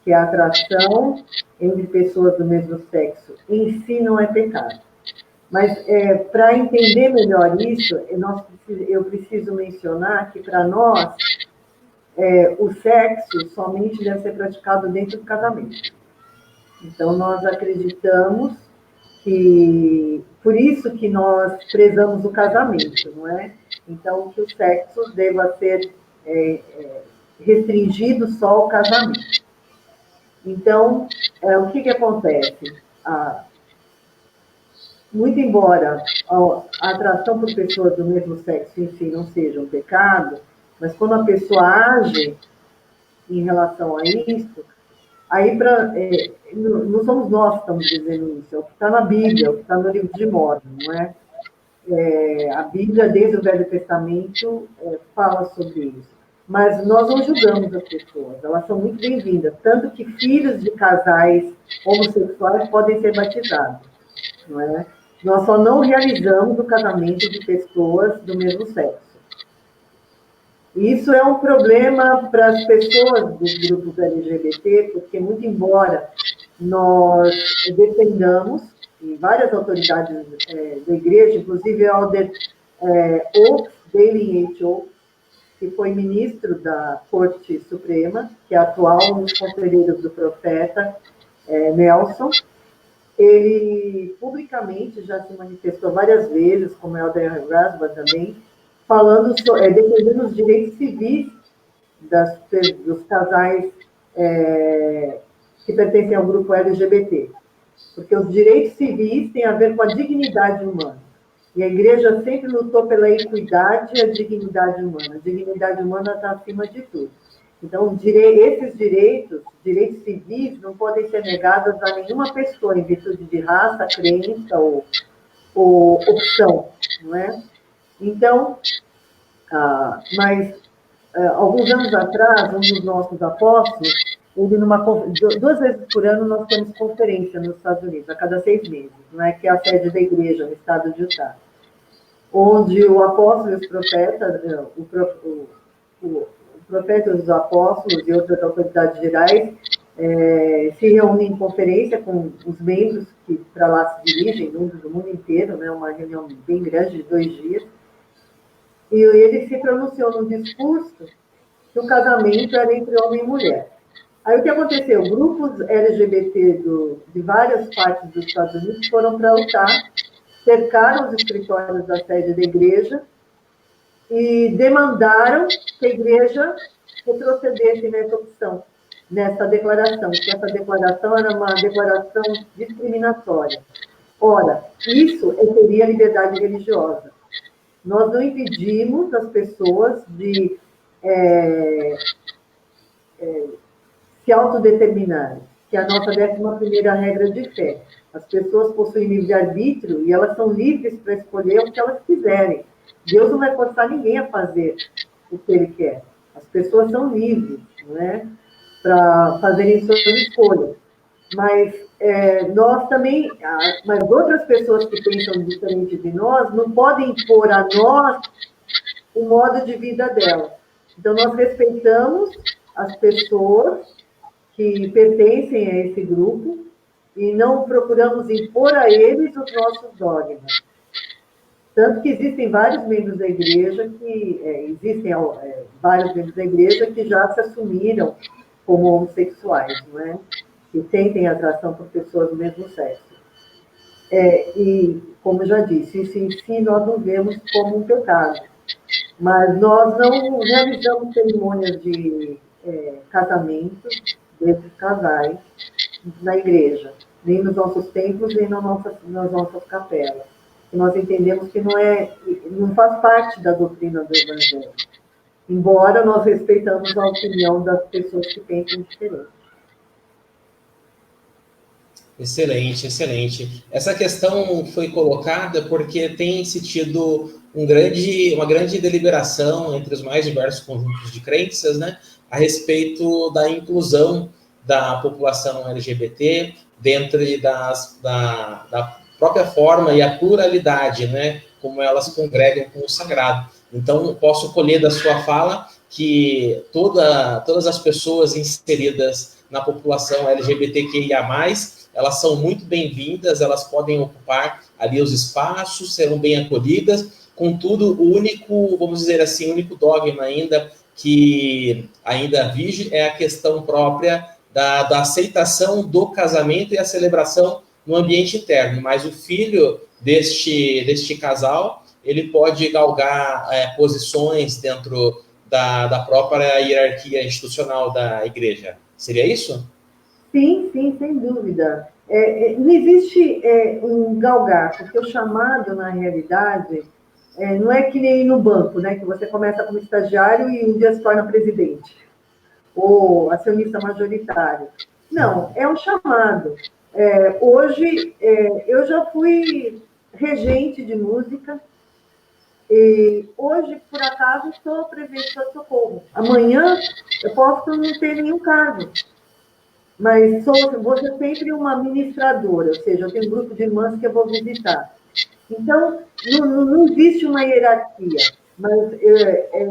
que a atração entre pessoas do mesmo sexo em si não é pecado. Mas para entender melhor isso, eu preciso mencionar que para nós o sexo somente deve ser praticado dentro do casamento. Então, nós acreditamos que... Por isso que nós prezamos o casamento, não é? Então, que o sexo deva ser restringido só ao casamento. Então, o que acontece? Muito embora a atração por pessoas do mesmo sexo em si não seja um pecado, mas quando a pessoa age em relação a isso, aí não somos nós que estamos dizendo isso, é o que está na Bíblia, é o que está no livro de Mormon, não é? A Bíblia, desde o Velho Testamento, fala sobre isso. Mas nós não julgamos as pessoas, elas são muito bem-vindas. Tanto que filhos de casais homossexuais podem ser batizados, não é? Nós só não realizamos o casamento de pessoas do mesmo sexo. Isso é um problema para as pessoas dos grupos LGBT, porque, muito embora nós defendamos, e várias autoridades da igreja, inclusive o Elder Oaks, Bailey H. Oaks, que foi ministro da Corte Suprema, que é atual nos conselheiros do profeta Nelson, ele publicamente já se manifestou várias vezes, como Elder Rasba também, falando, defendendo os direitos civis dos casais que pertencem ao grupo LGBT. Porque os direitos civis têm a ver com a dignidade humana. E a igreja sempre lutou pela equidade e a dignidade humana. A dignidade humana está acima de tudo. Então, esses direitos civis, não podem ser negados a nenhuma pessoa em virtude de raça, crença ou opção, não é? Então, alguns anos atrás, um dos nossos apóstolos, ele 2 vezes por ano nós temos conferência nos Estados Unidos, a cada 6 meses, não é? Que é a sede da igreja no estado de Utah, onde o apóstolo e os profetas, o profeta e os apóstolos e outras autoridades gerais se reúnem em conferência com os membros que para lá se dirigem, membros do mundo inteiro, né? Uma reunião bem grande de 2 dias, e ele se pronunciou num discurso que o casamento era entre homem e mulher. Aí o que aconteceu? Grupos LGBT de várias partes dos Estados Unidos foram para Utah, cercaram os escritórios da sede da igreja e demandaram que a igreja retrocedesse nessa opção, nessa declaração, que essa declaração era uma declaração discriminatória. Ora, isso seria liberdade religiosa. Nós não impedimos as pessoas de se autodeterminarem, que é a nossa 11ª regra de fé. As pessoas possuem livre-arbítrio e elas são livres para escolher o que elas quiserem. Deus não vai forçar ninguém a fazer o que ele quer. As pessoas são livres, não é? Para fazerem suas escolhas. Mas nós também, mas outras pessoas que pensam diferente de nós não podem impor a nós o modo de vida delas. Então, nós respeitamos as pessoas que pertencem a esse grupo e não procuramos impor a eles os nossos dogmas. Tanto que existem vários membros da igreja que já se assumiram como homossexuais, não é? Que sentem atração por pessoas do mesmo sexo. E, como eu já disse, isso em si nós não vemos como um pecado. Mas nós não realizamos cerimônias de casamento desses casais na igreja, nem nos nossos templos, nem nas nossas capelas. E nós entendemos que não faz parte da doutrina do Evangelho. Embora nós respeitamos a opinião das pessoas que pensam diferente. Excelente, excelente. Essa questão foi colocada porque tem se tido uma grande deliberação entre os mais diversos conjuntos de crenças, né, a respeito da inclusão da população LGBT dentro da própria forma e a pluralidade, né, como elas congregam com o sagrado. Então, posso colher da sua fala que todas as pessoas inseridas na população LGBTQIA+, elas são muito bem-vindas, elas podem ocupar ali os espaços, serão bem acolhidas. Contudo, o único dogma ainda que ainda vige é a questão própria da aceitação do casamento e a celebração no ambiente interno. Mas o filho deste casal, ele pode galgar posições dentro da própria hierarquia institucional da igreja. Seria isso? Sim, sem dúvida. Não existe um galgar, porque o chamado, na realidade, não é que nem no banco, né, que você começa como estagiário e um dia se torna presidente, ou acionista majoritário. Não, é um chamado. Hoje, eu já fui regente de música, e hoje, por acaso, estou presente para Socorro. Amanhã eu posso não ter nenhum cargo, mas vou ser sempre uma administradora, ou seja, eu tenho um grupo de irmãs que eu vou visitar. Então, não existe uma hierarquia, mas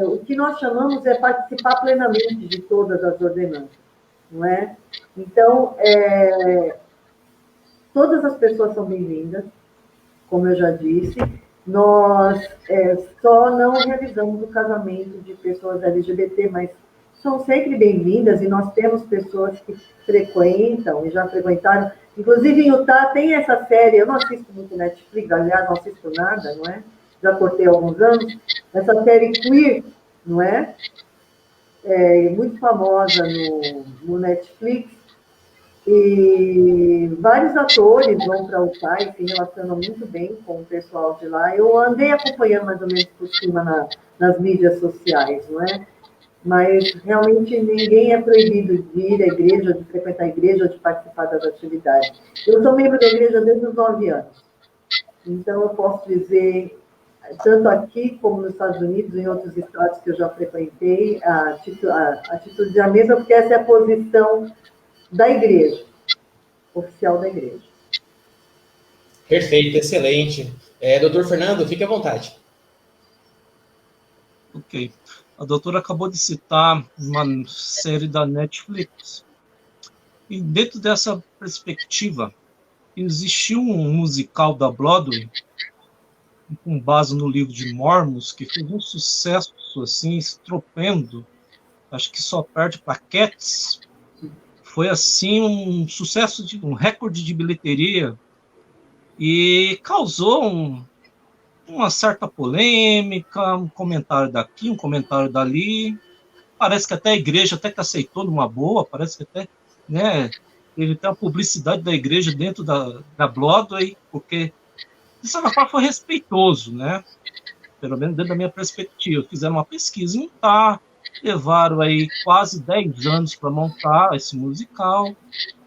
o que nós chamamos é participar plenamente de todas as ordenanças, não é? Então, todas as pessoas são bem-vindas, como eu já disse. Nós só não realizamos o casamento de pessoas LGBT, mas são sempre bem-vindas, e nós temos pessoas que frequentam e já frequentaram. Inclusive, em Utah tem essa série, eu não assisto muito Netflix, aliás, não assisto nada, não é? Já cortei há alguns anos, essa série Queer, não é? Muito famosa no Netflix, e vários atores vão para Utah e se relacionam muito bem com o pessoal de lá. Eu andei acompanhando mais ou menos por cima nas mídias sociais, não é? Mas realmente ninguém é proibido de ir à igreja, de frequentar a igreja, ou de participar das atividades. Eu sou membro da igreja desde os 9 anos. Então, eu posso dizer, tanto aqui como nos Estados Unidos, em outros estados que eu já frequentei, a atitude é a mesma, porque essa é a posição da igreja, oficial da igreja. Perfeito, excelente. Doutor Fernando, fique à vontade. Ok. A doutora acabou de citar uma série da Netflix. E dentro dessa perspectiva, existiu um musical da Broadway, com base no livro de Mormons, que fez um sucesso assim, estropendo. Acho que só perde para Cats. Foi assim um sucesso, um recorde de bilheteria, e causou uma certa polêmica, um comentário daqui, um comentário dali. Parece que até a igreja até que aceitou numa boa, parece que até, né, teve até a publicidade da igreja dentro da Broadway, porque de certa forma foi respeitoso, né? Pelo menos dentro da minha perspectiva. Fizeram uma pesquisa em Utah, levaram aí quase 10 anos para montar esse musical.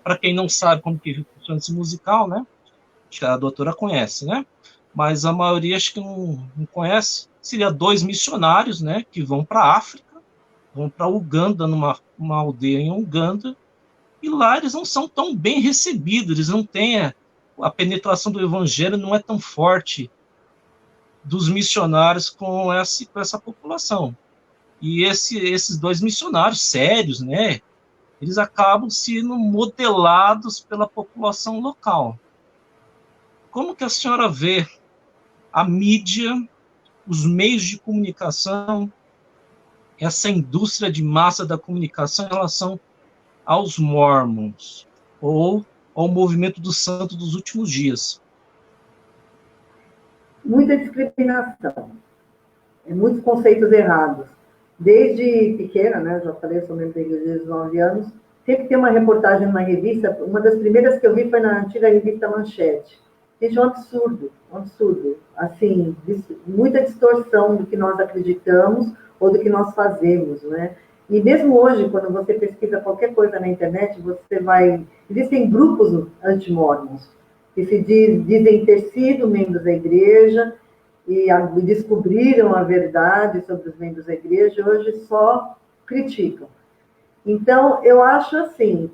Para quem não sabe como que funciona esse musical, né? Acho que a doutora conhece, né? Mas a maioria acho que não conhece. Seria 2 missionários, né? Que vão para a África, vão para Uganda, uma aldeia em Uganda, e lá eles não são tão bem recebidos, eles não têm a penetração do evangelho não é tão forte dos missionários com essa população. E esses 2 missionários sérios, né? Eles acabam sendo modelados pela população local. Como que a senhora vê a mídia, os meios de comunicação, essa indústria de massa da comunicação em relação aos mormons, ou ao movimento do santo dos últimos dias? Muita discriminação, muitos conceitos errados. Desde pequena, né, já falei, eu sou membro da igreja desde 9 anos, sempre tem uma reportagem numa revista, uma das primeiras que eu vi foi na antiga revista Manchete. Gente, um absurdo. Assim, muita distorção do que nós acreditamos ou do que nós fazemos, né? E mesmo hoje, quando você pesquisa qualquer coisa na internet, existem grupos anti-mormons, que se dizem ter sido membros da igreja e descobriram a verdade sobre os membros da igreja, e hoje só criticam. Então, eu acho assim,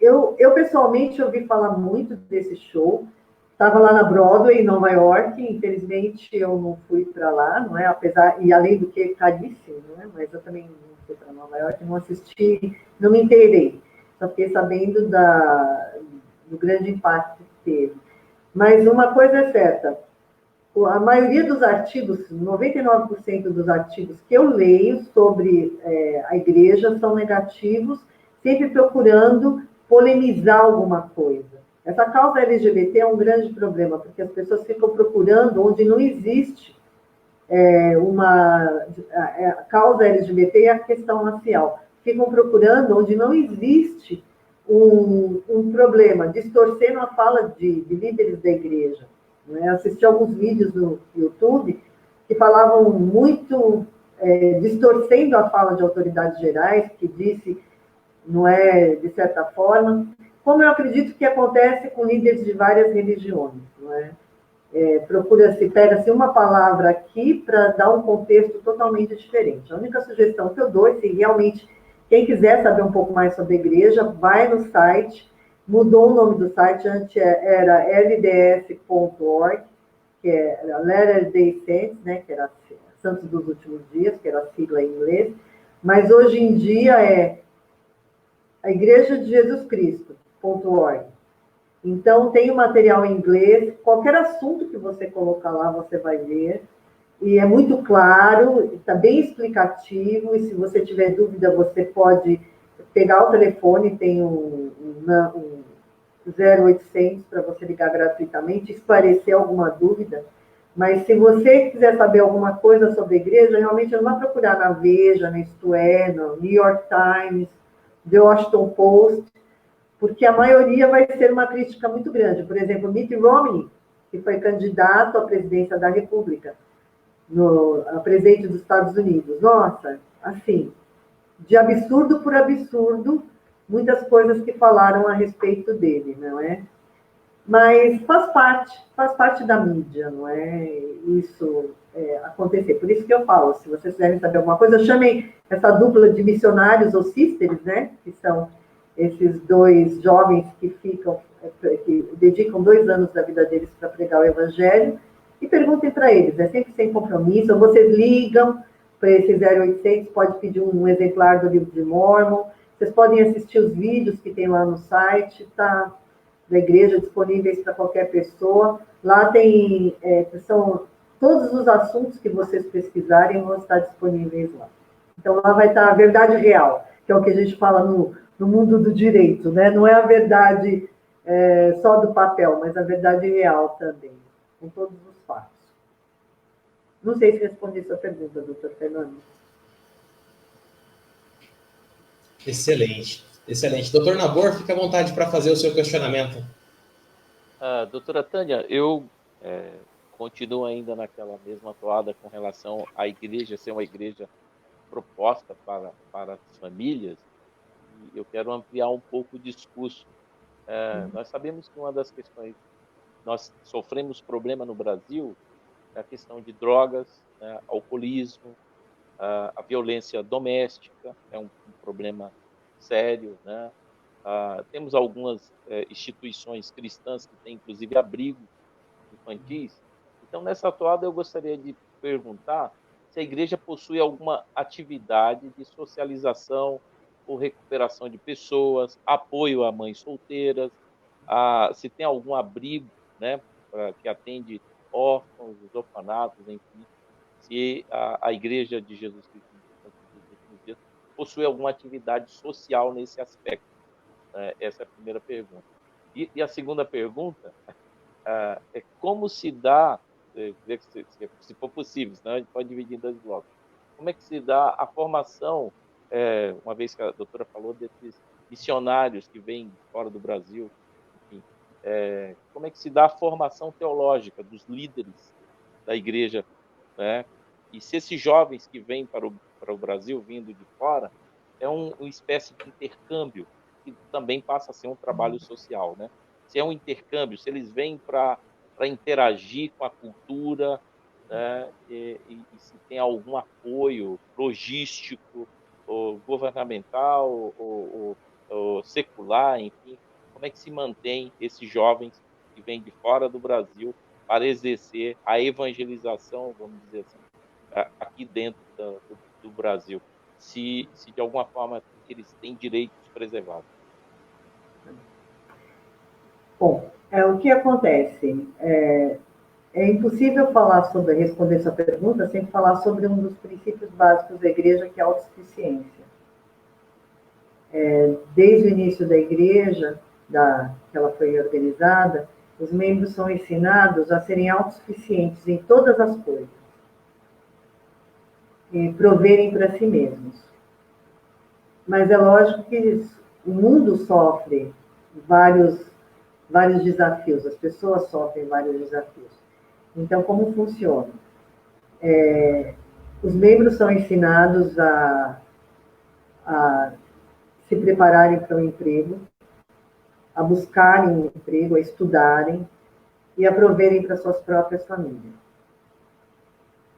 eu pessoalmente ouvi falar muito desse show. Estava lá na Broadway, em Nova York, infelizmente eu não fui para lá, não é? E além do que, caríssimo, não é? Mas eu também não fui para Nova York, não assisti, não me inteirei. Só fiquei sabendo do grande impacto que teve. Mas uma coisa é certa, a maioria dos artigos, 99% dos artigos que eu leio sobre a igreja são negativos, sempre procurando polemizar alguma coisa. Essa causa LGBT é um grande problema, porque as pessoas ficam procurando onde não existe a causa LGBT e a questão racial. Ficam procurando onde não existe um problema, distorcendo a fala de líderes da igreja. Eu assisti alguns vídeos no YouTube que falavam muito, distorcendo a fala de autoridades gerais, que disse, não é, de certa forma, como eu acredito que acontece com líderes de várias religiões, não é? pega-se uma palavra aqui para dar um contexto totalmente diferente. A única sugestão que eu dou é, se realmente, quem quiser saber um pouco mais sobre a igreja, vai no site, mudou o nome do site, antes era lds.org, que é Latter-day Saints, né, que era Santos dos Últimos Dias, que era a sigla em inglês, mas hoje em dia é a Igreja de Jesus Cristo.org. Então, tem o material em inglês, qualquer assunto que você colocar lá, você vai ver, e é muito claro, está bem explicativo, e se você tiver dúvida, você pode pegar o telefone, tem um 0800 para você ligar gratuitamente, esclarecer alguma dúvida. Mas se você quiser saber alguma coisa sobre a igreja, realmente não vai procurar na Veja, na Isto É, no New York Times, The Washington Post, porque a maioria vai ser uma crítica muito grande. Por exemplo, Mitt Romney, que foi candidato à presidência da República, a presidente dos Estados Unidos. Nossa, assim, de absurdo por absurdo, muitas coisas que falaram a respeito dele, não é? Mas faz parte da mídia, não é? Isso acontecer. Por isso que eu falo, se vocês quiserem saber alguma coisa, chamem essa dupla de missionários ou sisters, né? Que são esses dois jovens que dedicam 2 anos da vida deles para pregar o evangelho, e perguntem para eles, é sempre sem compromisso, ou vocês ligam para esse 0800, pode pedir um exemplar do livro de Mormon, vocês podem assistir os vídeos que tem lá no site, tá? Da igreja, disponíveis para qualquer pessoa. Lá tem, são todos os assuntos que vocês pesquisarem vão estar disponíveis lá. Então, lá vai estar a verdade real, que é o que a gente fala no mundo do direito, né? Não é a verdade só do papel, mas a verdade real também, com todos os fatos. Não sei se respondi a sua pergunta, doutor Fernando. Excelente, excelente. Doutor Nabor, fique à vontade para fazer o seu questionamento. Doutora Tânia, eu continuo ainda naquela mesma toada com relação à igreja ser uma igreja proposta para as famílias, e eu quero ampliar um pouco o discurso. Nós sabemos que uma das questões, nós sofremos problema no Brasil, é a questão de drogas, alcoolismo, a violência doméstica, é um problema sério, né? Temos algumas instituições cristãs que têm, inclusive, abrigos infantis. Então, nessa toada, eu gostaria de perguntar se a igreja possui alguma atividade de socialização ou recuperação de pessoas, apoio a mães solteiras, se tem algum abrigo, né, que atende órfãos, os orfanatos, enfim, se a Igreja de Jesus Cristo dos últimos dias possui alguma atividade social nesse aspecto. Essa é a primeira pergunta. E a segunda pergunta é como se dá, se for possível, senão a gente pode dividir em 2 blocos, como é que se dá a formação, uma vez que a doutora falou desses missionários que vêm fora do Brasil, enfim, como é que se dá a formação teológica dos líderes da igreja, né? E se esses jovens que vêm para o Brasil, vindo de fora, é uma espécie de intercâmbio, que também passa a ser um trabalho social, né? Se é um intercâmbio, se eles vêm para interagir com a cultura, né? E se tem algum apoio logístico, ou governamental, ou secular, enfim, como é que se mantém esses jovens que vêm de fora do Brasil para exercer a evangelização, vamos dizer assim, aqui dentro do Brasil, se de alguma forma eles têm direitos preservados. Bom, o que acontece? É impossível responder sua pergunta sem falar sobre um dos princípios básicos da igreja, que é a autossuficiência. Desde o início da igreja, que ela foi organizada, os membros são ensinados a serem autossuficientes em todas as coisas e proverem para si mesmos. Mas é lógico que o mundo sofre vários desafios, as pessoas sofrem vários desafios. Então, como funciona? Os membros são ensinados a se prepararem para o emprego, a buscarem um emprego, a estudarem, e a proverem para suas próprias famílias.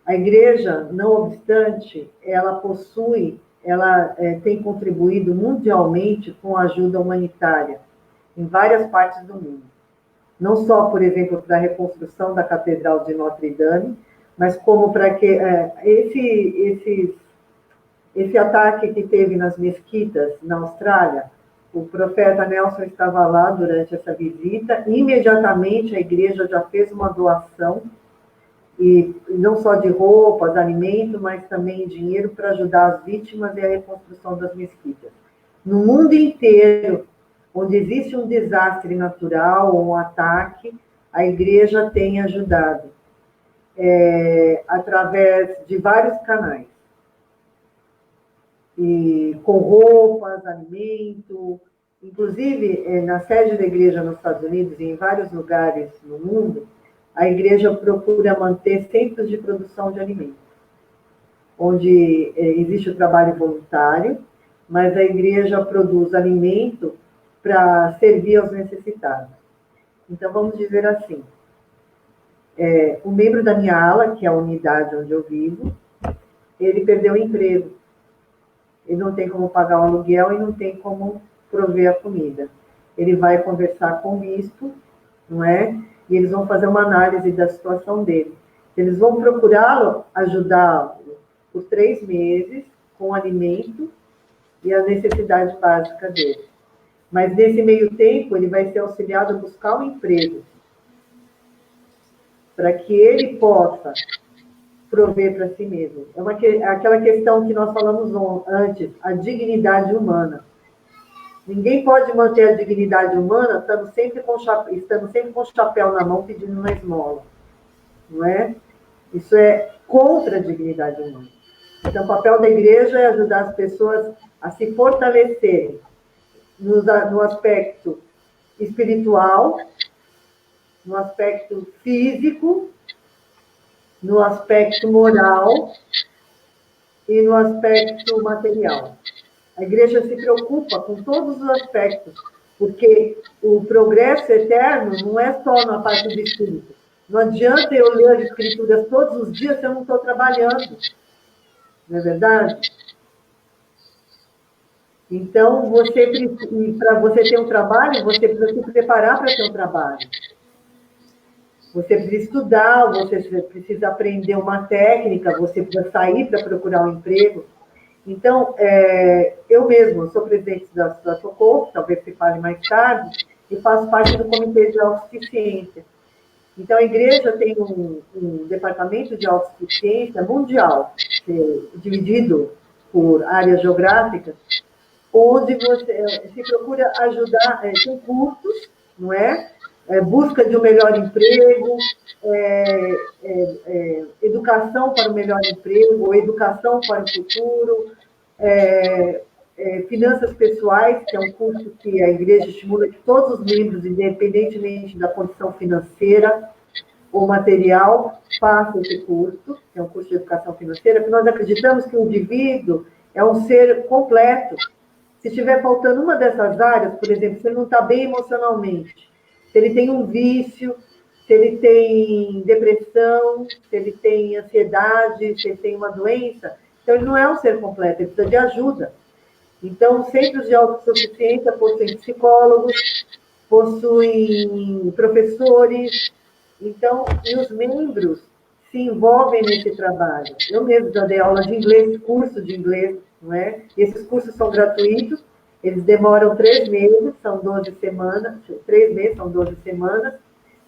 A igreja, não obstante, ela tem contribuído mundialmente com a ajuda humanitária em várias partes do mundo. Não só, por exemplo, para a reconstrução da Catedral de Notre Dame, mas como para que esse ataque que teve nas mesquitas na Austrália, o profeta Nelson estava lá durante essa visita, imediatamente a igreja já fez uma doação, e não só de roupas, alimento, mas também dinheiro para ajudar as vítimas e a reconstrução das mesquitas. No mundo inteiro, onde existe um desastre natural ou um ataque, a igreja tem ajudado, através de vários canais. E com roupas, alimento, inclusive na sede da igreja nos Estados Unidos e em vários lugares no mundo, a igreja procura manter centros de produção de alimentos, onde existe o trabalho voluntário, mas a igreja produz alimento para servir aos necessitados. Então, vamos dizer assim, o membro da minha ala, que é a unidade onde eu vivo, ele perdeu o emprego. Ele não tem como pagar o aluguel e não tem como prover a comida. Ele vai conversar com o bispo, não é? E eles vão fazer uma análise da situação dele. Eles vão procurá-lo, ajudá-lo por 3 meses com o alimento e a necessidade básica dele. Mas nesse meio tempo, ele vai ser auxiliado a buscar um emprego para que ele possa prover para si mesmo. Aquela questão que nós falamos antes, a dignidade humana. Ninguém pode manter a dignidade humana estando sempre com o chapéu na mão pedindo uma esmola. Não é? Isso é contra a dignidade humana. Então, o papel da igreja é ajudar as pessoas a se fortalecerem no aspecto espiritual, no aspecto físico, no aspecto moral e no aspecto material. A igreja se preocupa com todos os aspectos, porque o progresso eterno não é só na parte do espírito. Não adianta eu ler as escrituras todos os dias se eu não estou trabalhando. Não é verdade? Então, para você ter um trabalho, você precisa se preparar para ter um trabalho. Você precisa estudar, você precisa aprender uma técnica, você precisa sair para procurar um emprego. Então, eu mesmo sou presidente da Socorro, talvez se fale mais tarde, e faço parte do Comitê de Autossuficiência. Então, a igreja tem um departamento de autossuficiência mundial, dividido por áreas geográficas, onde você se procura ajudar, tem cursos, não é? Busca de um melhor emprego, educação para o melhor emprego, educação para o futuro, finanças pessoais, que é um curso que a igreja estimula que todos os membros, independentemente da condição financeira ou material, façam esse curso, que é um curso de educação financeira, porque nós acreditamos que o indivíduo é um ser completo. Se estiver faltando uma dessas áreas, por exemplo, se ele não está bem emocionalmente, se ele tem um vício, se ele tem depressão, se ele tem ansiedade, se ele tem uma doença, então ele não é um ser completo, ele precisa de ajuda. Então, centros de autossuficiência possuem psicólogos, possuem professores, então, e os membros se envolvem nesse trabalho. Eu mesmo já dei aula de inglês, curso de inglês, não é? Esses cursos são gratuitos, eles demoram 3 meses, são 12 semanas, 3 meses, são 12 semanas,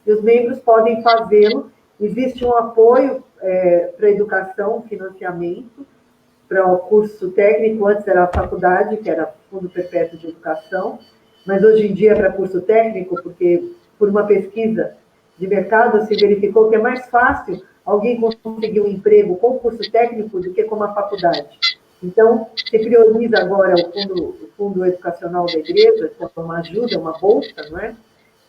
e os membros podem fazê-lo. Existe um apoio para a educação, financiamento, para o curso técnico, antes era a faculdade, que era Fundo Perpétuo de Educação, mas hoje em dia é para curso técnico, porque por uma pesquisa de mercado se verificou que é mais fácil alguém conseguir um emprego com curso técnico do que com uma faculdade. Então, se prioriza agora o fundo educacional da igreja, que é uma ajuda, uma bolsa, não é?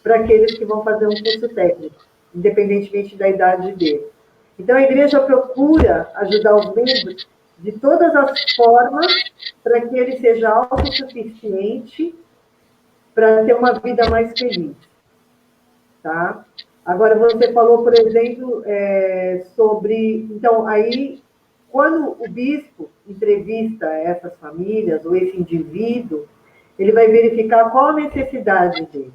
Para aqueles que vão fazer um curso técnico, independentemente da idade deles. Então, a igreja procura ajudar os membros de todas as formas para que ele seja autossuficiente, para ter uma vida mais feliz. Tá? Agora, você falou, por exemplo, sobre... Então, aí, quando o bispo entrevista essas famílias, ou esse indivíduo, ele vai verificar qual a necessidade dele,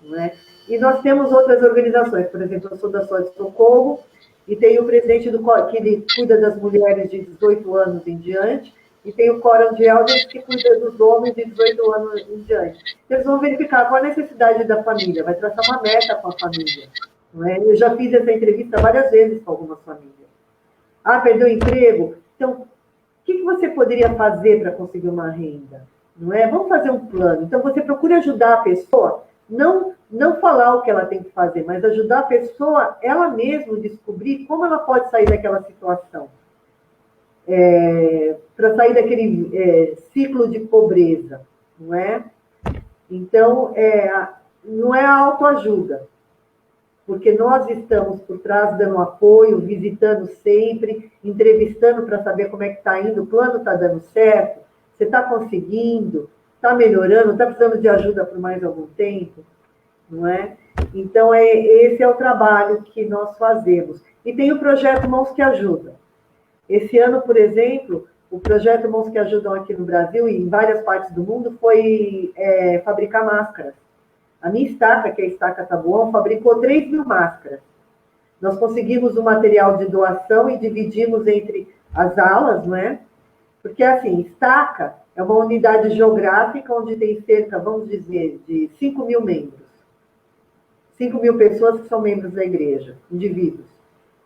não é? E nós temos outras organizações, por exemplo, eu sou da Só de Socorro, e tem o presidente que ele cuida das mulheres de 18 anos em diante, e tem o Quórum de Elders que cuida dos homens de 18 anos em diante. Eles vão verificar qual a necessidade da família, vai traçar uma meta com a família. Não é? Eu já fiz essa entrevista várias vezes com algumas famílias. Ah, perdeu o emprego? Então, o que você poderia fazer para conseguir uma renda? Não é? Vamos fazer um plano. Então, você procura ajudar a pessoa, não falar o que ela tem que fazer, mas ajudar a pessoa, ela mesma, descobrir como ela pode sair daquela situação. Para sair daquele ciclo de pobreza, não é? Então, não é a autoajuda, porque nós estamos por trás dando apoio, visitando sempre, entrevistando para saber como é que está indo, o plano está dando certo, você está conseguindo, está melhorando, está precisando de ajuda por mais algum tempo, não é? Então, esse é o trabalho que nós fazemos. E tem o projeto Mãos que Ajudam. Esse ano, por exemplo, o projeto Mãos que Ajudam aqui no Brasil e em várias partes do mundo foi fabricar máscaras. A minha estaca, que é a Estaca Taboão, fabricou 3.000 máscaras. Nós conseguimos o material de doação e dividimos entre as alas, não é? Porque, assim, estaca é uma unidade geográfica onde tem cerca, vamos dizer, de 5.000 membros. 5.000 pessoas que são membros da igreja, indivíduos.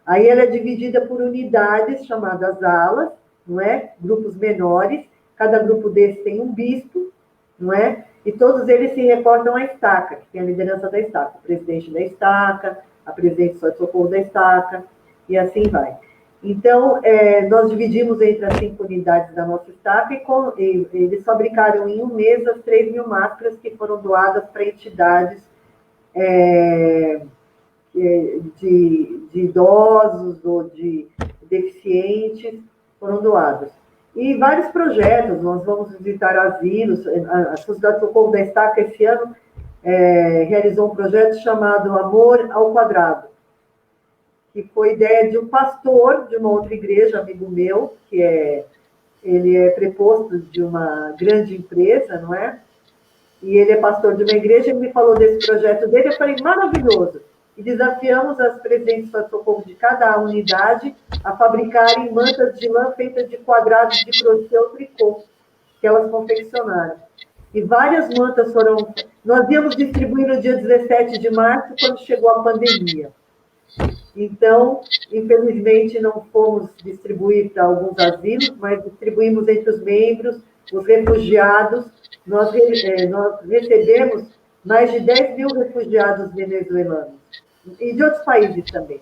Aí ela é dividida por unidades chamadas alas, não é? Grupos menores. Cada grupo desse tem um bispo, não é? E todos eles se reportam à estaca, que tem a liderança da estaca, o presidente da estaca, a presidente de socorro da estaca, e assim vai. Então, nós dividimos entre as 5 unidades da nossa estaca e eles fabricaram em um mês as 3.000 máscaras que foram doadas para entidades de idosos ou de deficientes, foram doadas. E vários projetos, nós vamos visitar asilos, a Sociedade de Socorro da Estaca, esse ano, realizou um projeto chamado Amor ao Quadrado, que foi ideia de um pastor de uma outra igreja, amigo meu, ele é preposto de uma grande empresa, não é? E ele é pastor de uma igreja, ele me falou desse projeto dele, eu falei, maravilhoso. E desafiamos as presidentes de socorro de cada unidade a fabricarem mantas de lã feitas de quadrados de crochê ou tricô, que elas confeccionaram. E várias mantas foram... Nós íamos distribuir no dia 17 de março, quando chegou a pandemia. Então, infelizmente, não fomos distribuir para alguns asilos, mas distribuímos entre os membros, os refugiados. Nós recebemos mais de 10.000 refugiados venezuelanos, e de outros países também.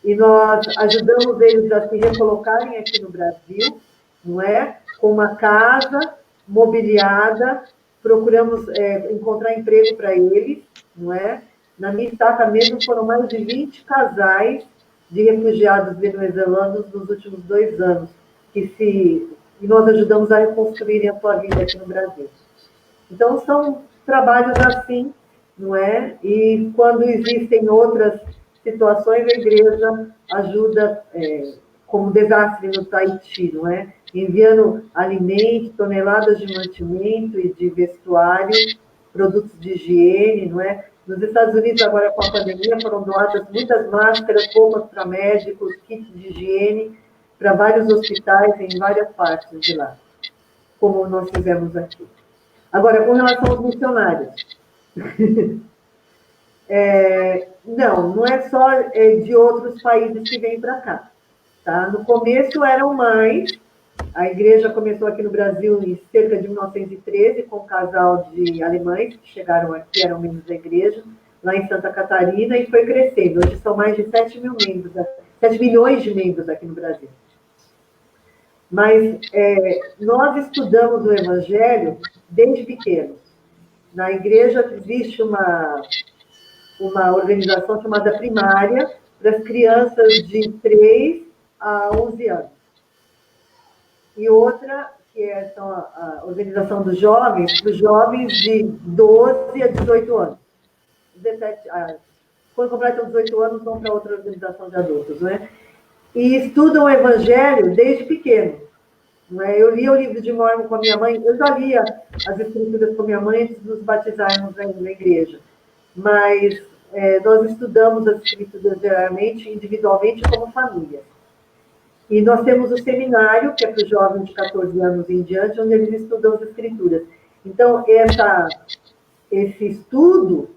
E nós ajudamos eles a se recolocarem aqui no Brasil, não é? Com uma casa mobiliada, procuramos encontrar emprego para eles, não é? Na minha estaca mesmo foram mais de 20 casais de refugiados venezuelanos nos últimos 2 anos, e nós ajudamos a reconstruírem a sua vida aqui no Brasil. Então, são trabalhos assim, não é? E quando existem outras situações, a igreja ajuda, como desastre no Tahiti, não é? Enviando alimentos, toneladas de mantimento e de vestuário, produtos de higiene, não é? Nos Estados Unidos, agora com a pandemia, foram doadas muitas máscaras, roupas para médicos, kits de higiene, para vários hospitais em várias partes de lá, como nós fizemos aqui. Agora, com relação aos missionários, não é só de outros países que vêm para cá. Tá? No começo eram mais, a igreja começou aqui no Brasil em cerca de 1913, com um casal de alemães que chegaram aqui, eram membros da igreja, lá em Santa Catarina, e foi crescendo. Hoje são mais de 7 milhões de membros aqui no Brasil. Mas nós estudamos o Evangelho desde pequenos. Na igreja existe uma organização chamada Primária para as crianças de 3 a 11 anos. E outra, que é a organização dos jovens, para os jovens de 12 a 18 anos. quando completam 18 anos, vão para outra organização de adultos, né? E estudam o Evangelho desde pequeno. Né? Eu lia o livro de Mórmon com a minha mãe, eu já lia as escrituras com a minha mãe antes de nos batizarmos na igreja. Mas nós estudamos as escrituras diariamente, individualmente, como família. E nós temos o seminário, que é para os jovens de 14 anos em diante, onde eles estudam as escrituras. Então, esse estudo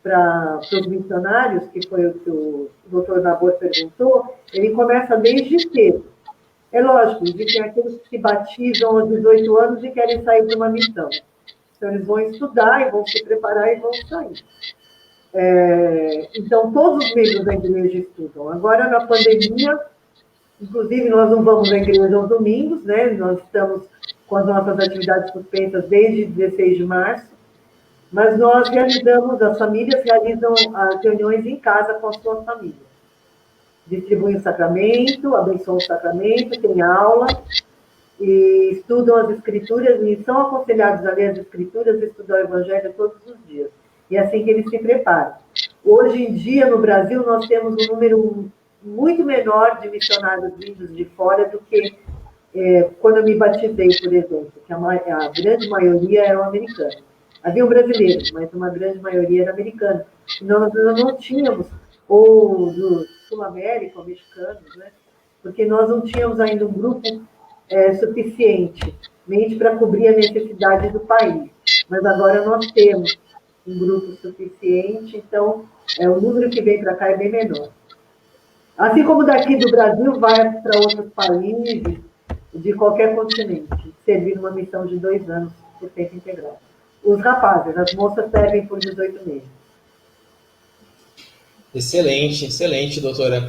para os missionários, que foi o que o doutor Nabor perguntou, ele começa desde cedo. É lógico, existem aqueles que se batizam aos 18 anos e querem sair para uma missão. Então, eles vão estudar e vão se preparar e vão sair. Então, todos os membros da igreja estudam. Agora, na pandemia, inclusive, nós não vamos à igreja aos domingos, né? Nós estamos com as nossas atividades suspensas desde 16 de março, mas nós as famílias realizam as reuniões em casa com as suas famílias. Distribuem o sacramento, abençoam o sacramento, tem aula, e estudam as escrituras, e são aconselhados a ler as escrituras e estudar o evangelho todos os dias. E é assim que eles se preparam. Hoje em dia, no Brasil, nós temos um número muito menor de missionários vindos de fora do que quando eu me batizei, por exemplo, que a grande maioria eram americanos. Havia brasileiros, mas uma grande maioria era americana. E nós não tínhamos, ou do Sul-América, ou mexicanos, né? Porque nós não tínhamos ainda um grupo suficientemente para cobrir a necessidade do país. Mas agora nós temos um grupo suficiente, então o número que vem para cá é bem menor. Assim como daqui do Brasil vai para outros países, de qualquer continente, servir numa missão de 2 anos por tempo integral. Os rapazes, as moças servem por 18 meses. Excelente, excelente, doutora.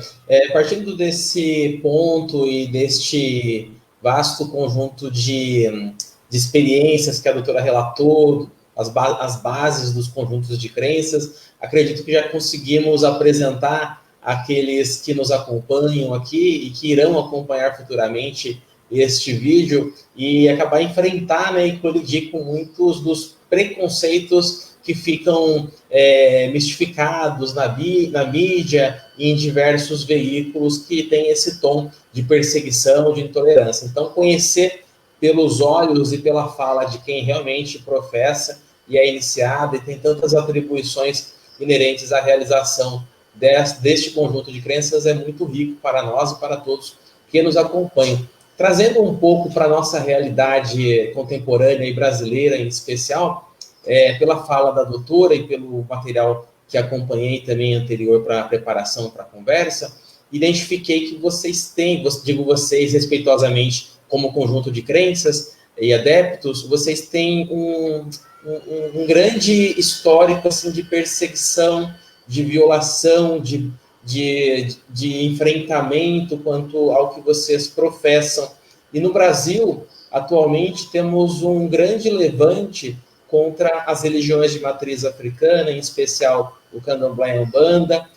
Partindo desse ponto e deste vasto conjunto de experiências que a doutora relatou, as bases dos conjuntos de crenças, acredito que já conseguimos apresentar àqueles que nos acompanham aqui e que irão acompanhar futuramente este vídeo e acabar enfrentar, né, e colidir com muitos dos preconceitos que ficam mistificados na mídia e em diversos veículos que têm esse tom de perseguição, de intolerância. Então, conhecer pelos olhos e pela fala de quem realmente professa e é iniciado e tem tantas atribuições inerentes à realização deste conjunto de crenças é muito rico para nós e para todos que nos acompanham. Trazendo um pouco para a nossa realidade contemporânea e brasileira em especial, pela fala da doutora e pelo material que acompanhei também anterior para a preparação para a conversa, identifiquei que vocês têm, digo vocês respeitosamente, como conjunto de crenças e adeptos, vocês têm um grande histórico assim, de perseguição, de violação, de enfrentamento quanto ao que vocês professam. E no Brasil, atualmente, temos um grande levante contra as religiões de matriz africana, em especial o candomblé e a umbanda,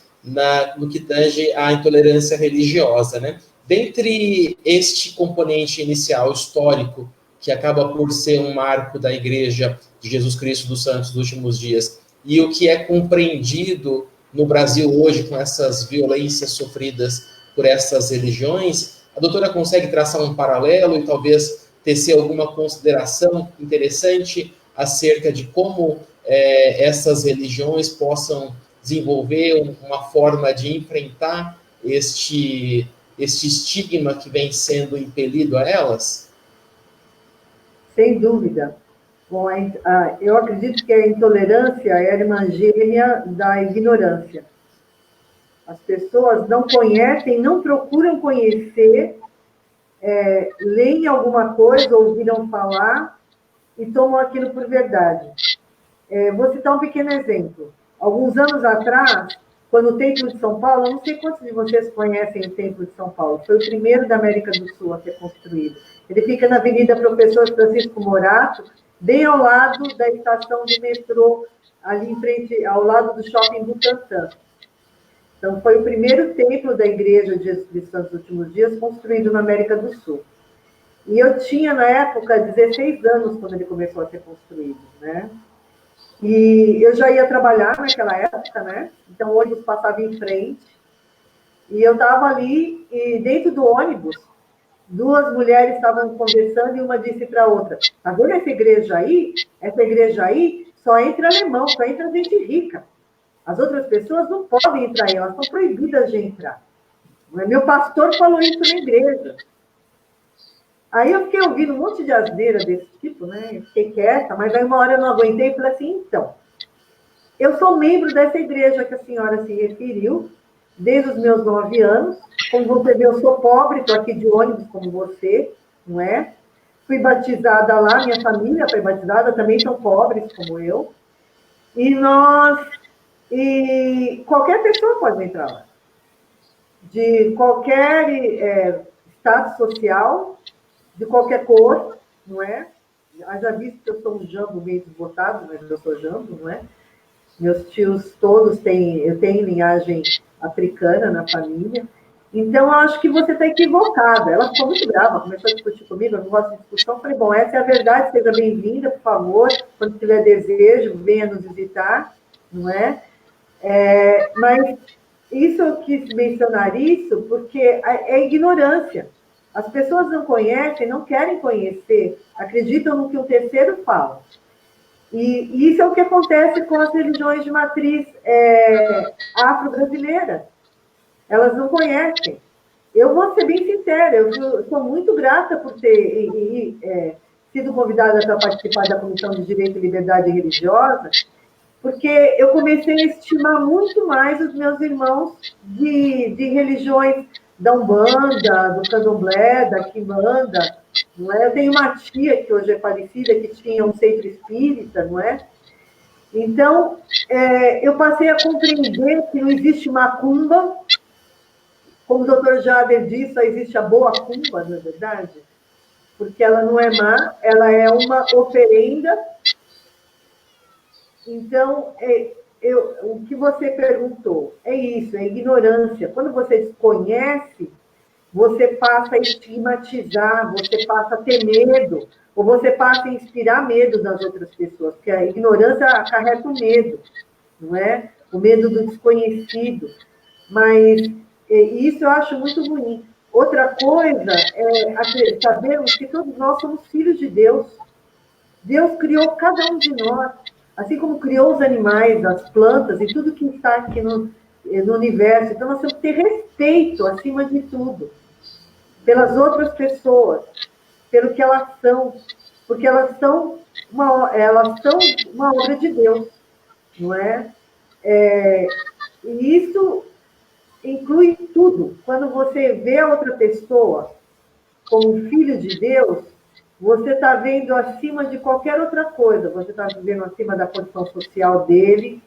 no que tange à intolerância religiosa, né? Dentre este componente inicial histórico, que acaba por ser um marco da Igreja de Jesus Cristo dos Santos dos Últimos Dias, e o que é compreendido no Brasil hoje com essas violências sofridas por essas religiões, a doutora consegue traçar um paralelo e talvez tecer alguma consideração interessante acerca de como essas religiões possam desenvolver uma forma de enfrentar este estigma que vem sendo impelido a elas? Sem dúvida. Bom, eu acredito que a intolerância é a irmã gêmea da ignorância. As pessoas não conhecem, não procuram conhecer, leem alguma coisa, ouviram falar e tomam aquilo por verdade. Vou citar um pequeno exemplo. Alguns anos atrás, quando o Templo de São Paulo, eu não sei quantos de vocês conhecem o Templo de São Paulo, foi o primeiro da América do Sul a ser construído. Ele fica na Avenida Professor Francisco Morato, bem ao lado da estação de metrô, ali em frente, ao lado do Shopping Butantã. Então, foi o primeiro templo da Igreja de Jesus Cristo dos Últimos Dias construído na América do Sul. E eu tinha, na época, 16 anos quando ele começou a ser construído, né? E eu já ia trabalhar naquela época, né? Então o ônibus passava em frente. E eu estava ali, e dentro do ônibus, duas mulheres estavam conversando e uma disse para a outra: tá vendo essa igreja aí? Essa igreja aí só entra alemão, só entra gente rica. As outras pessoas não podem entrar aí, elas são proibidas de entrar. Meu pastor falou isso na igreja. Aí eu fiquei ouvindo um monte de asneira desse tipo, né? Eu fiquei quieta, mas aí uma hora eu não aguentei e falei assim: então, eu sou membro dessa igreja que a senhora se referiu, desde os meus 9 anos. Como você vê, eu sou pobre, estou aqui de ônibus como você, não é? Fui batizada lá, minha família foi batizada, também são pobres como eu. E qualquer pessoa pode entrar lá. De qualquer estado social, de qualquer cor, não é? Já visto que eu sou um jambo meio desbotado, mas eu sou jambo, não é? Meus tios todos eu tenho linhagem africana na família. Então, eu acho que você está equivocada. Ela ficou muito brava, começou a discutir comigo, eu não gosto de discussão. Eu falei, bom, essa é a verdade, seja bem-vinda, por favor. Quando tiver desejo, venha nos visitar, não é? Mas isso eu quis mencionar isso porque é ignorância. As pessoas não conhecem, não querem conhecer, acreditam no que o terceiro fala. E isso é o que acontece com as religiões de matriz afro-brasileira. Elas não conhecem. Eu vou ser bem sincera, eu sou muito grata por ter sido convidada para participar da Comissão de Direito e Liberdade Religiosa, porque eu comecei a estimar muito mais os meus irmãos de religiões da Umbanda, do Candomblé, da Quimbanda, não é? Eu tenho uma tia que hoje é falecida, que tinha um centro espírita, não é? Então, eu passei a compreender que não existe macumba, como o doutor Jader disse, só existe a boa cumba, não é verdade? Porque ela não é má, ela é uma oferenda. Então, o que você perguntou é isso, é ignorância. Quando você desconhece, você passa a estigmatizar, você passa a ter medo, ou você passa a inspirar medo nas outras pessoas, porque a ignorância acarreta o medo, não é? O medo do desconhecido. Mas isso eu acho muito ruim. Outra coisa é sabermos que todos nós somos filhos de Deus. Deus criou cada um de nós, assim como criou os animais, as plantas e tudo que está aqui no universo. Então, nós temos que ter respeito, acima de tudo, pelas outras pessoas, pelo que elas são, porque elas são uma obra de Deus, não é? E isso inclui tudo. Quando você vê a outra pessoa como filho de Deus, você está vendo acima de qualquer outra coisa. Você está vendo acima da condição social dele,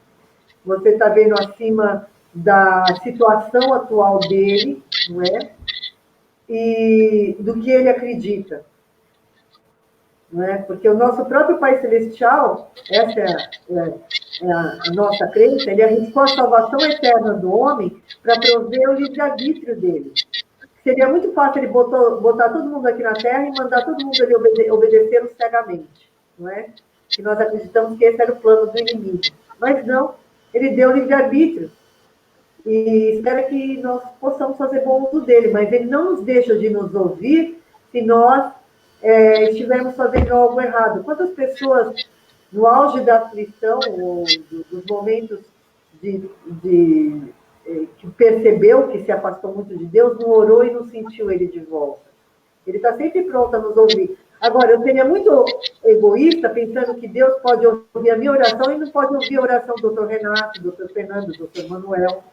você está vendo acima da situação atual dele, não é? E do que ele acredita. Não é? Porque o nosso próprio Pai Celestial, essa é a nossa crença, ele arriscou a salvação eterna do homem para prover o livre-arbítrio dele. Seria muito fácil ele botar todo mundo aqui na Terra e mandar todo mundo ali obedecê-lo cegamente, não é? E nós acreditamos que esse era o plano do inimigo. Mas não, ele deu livre-arbítrio. E espera que nós possamos fazer bom uso dele, mas ele não nos deixa de nos ouvir se nós estivermos fazendo algo errado. Quantas pessoas, no auge da aflição, ou dos momentos que percebeu que se afastou muito de Deus, não orou e não sentiu ele de volta? Ele está sempre pronto a nos ouvir. Agora, eu seria muito egoísta pensando que Deus pode ouvir a minha oração e não pode ouvir a oração do Dr. Renato, do Dr. Fernando, do Dr. Manuel.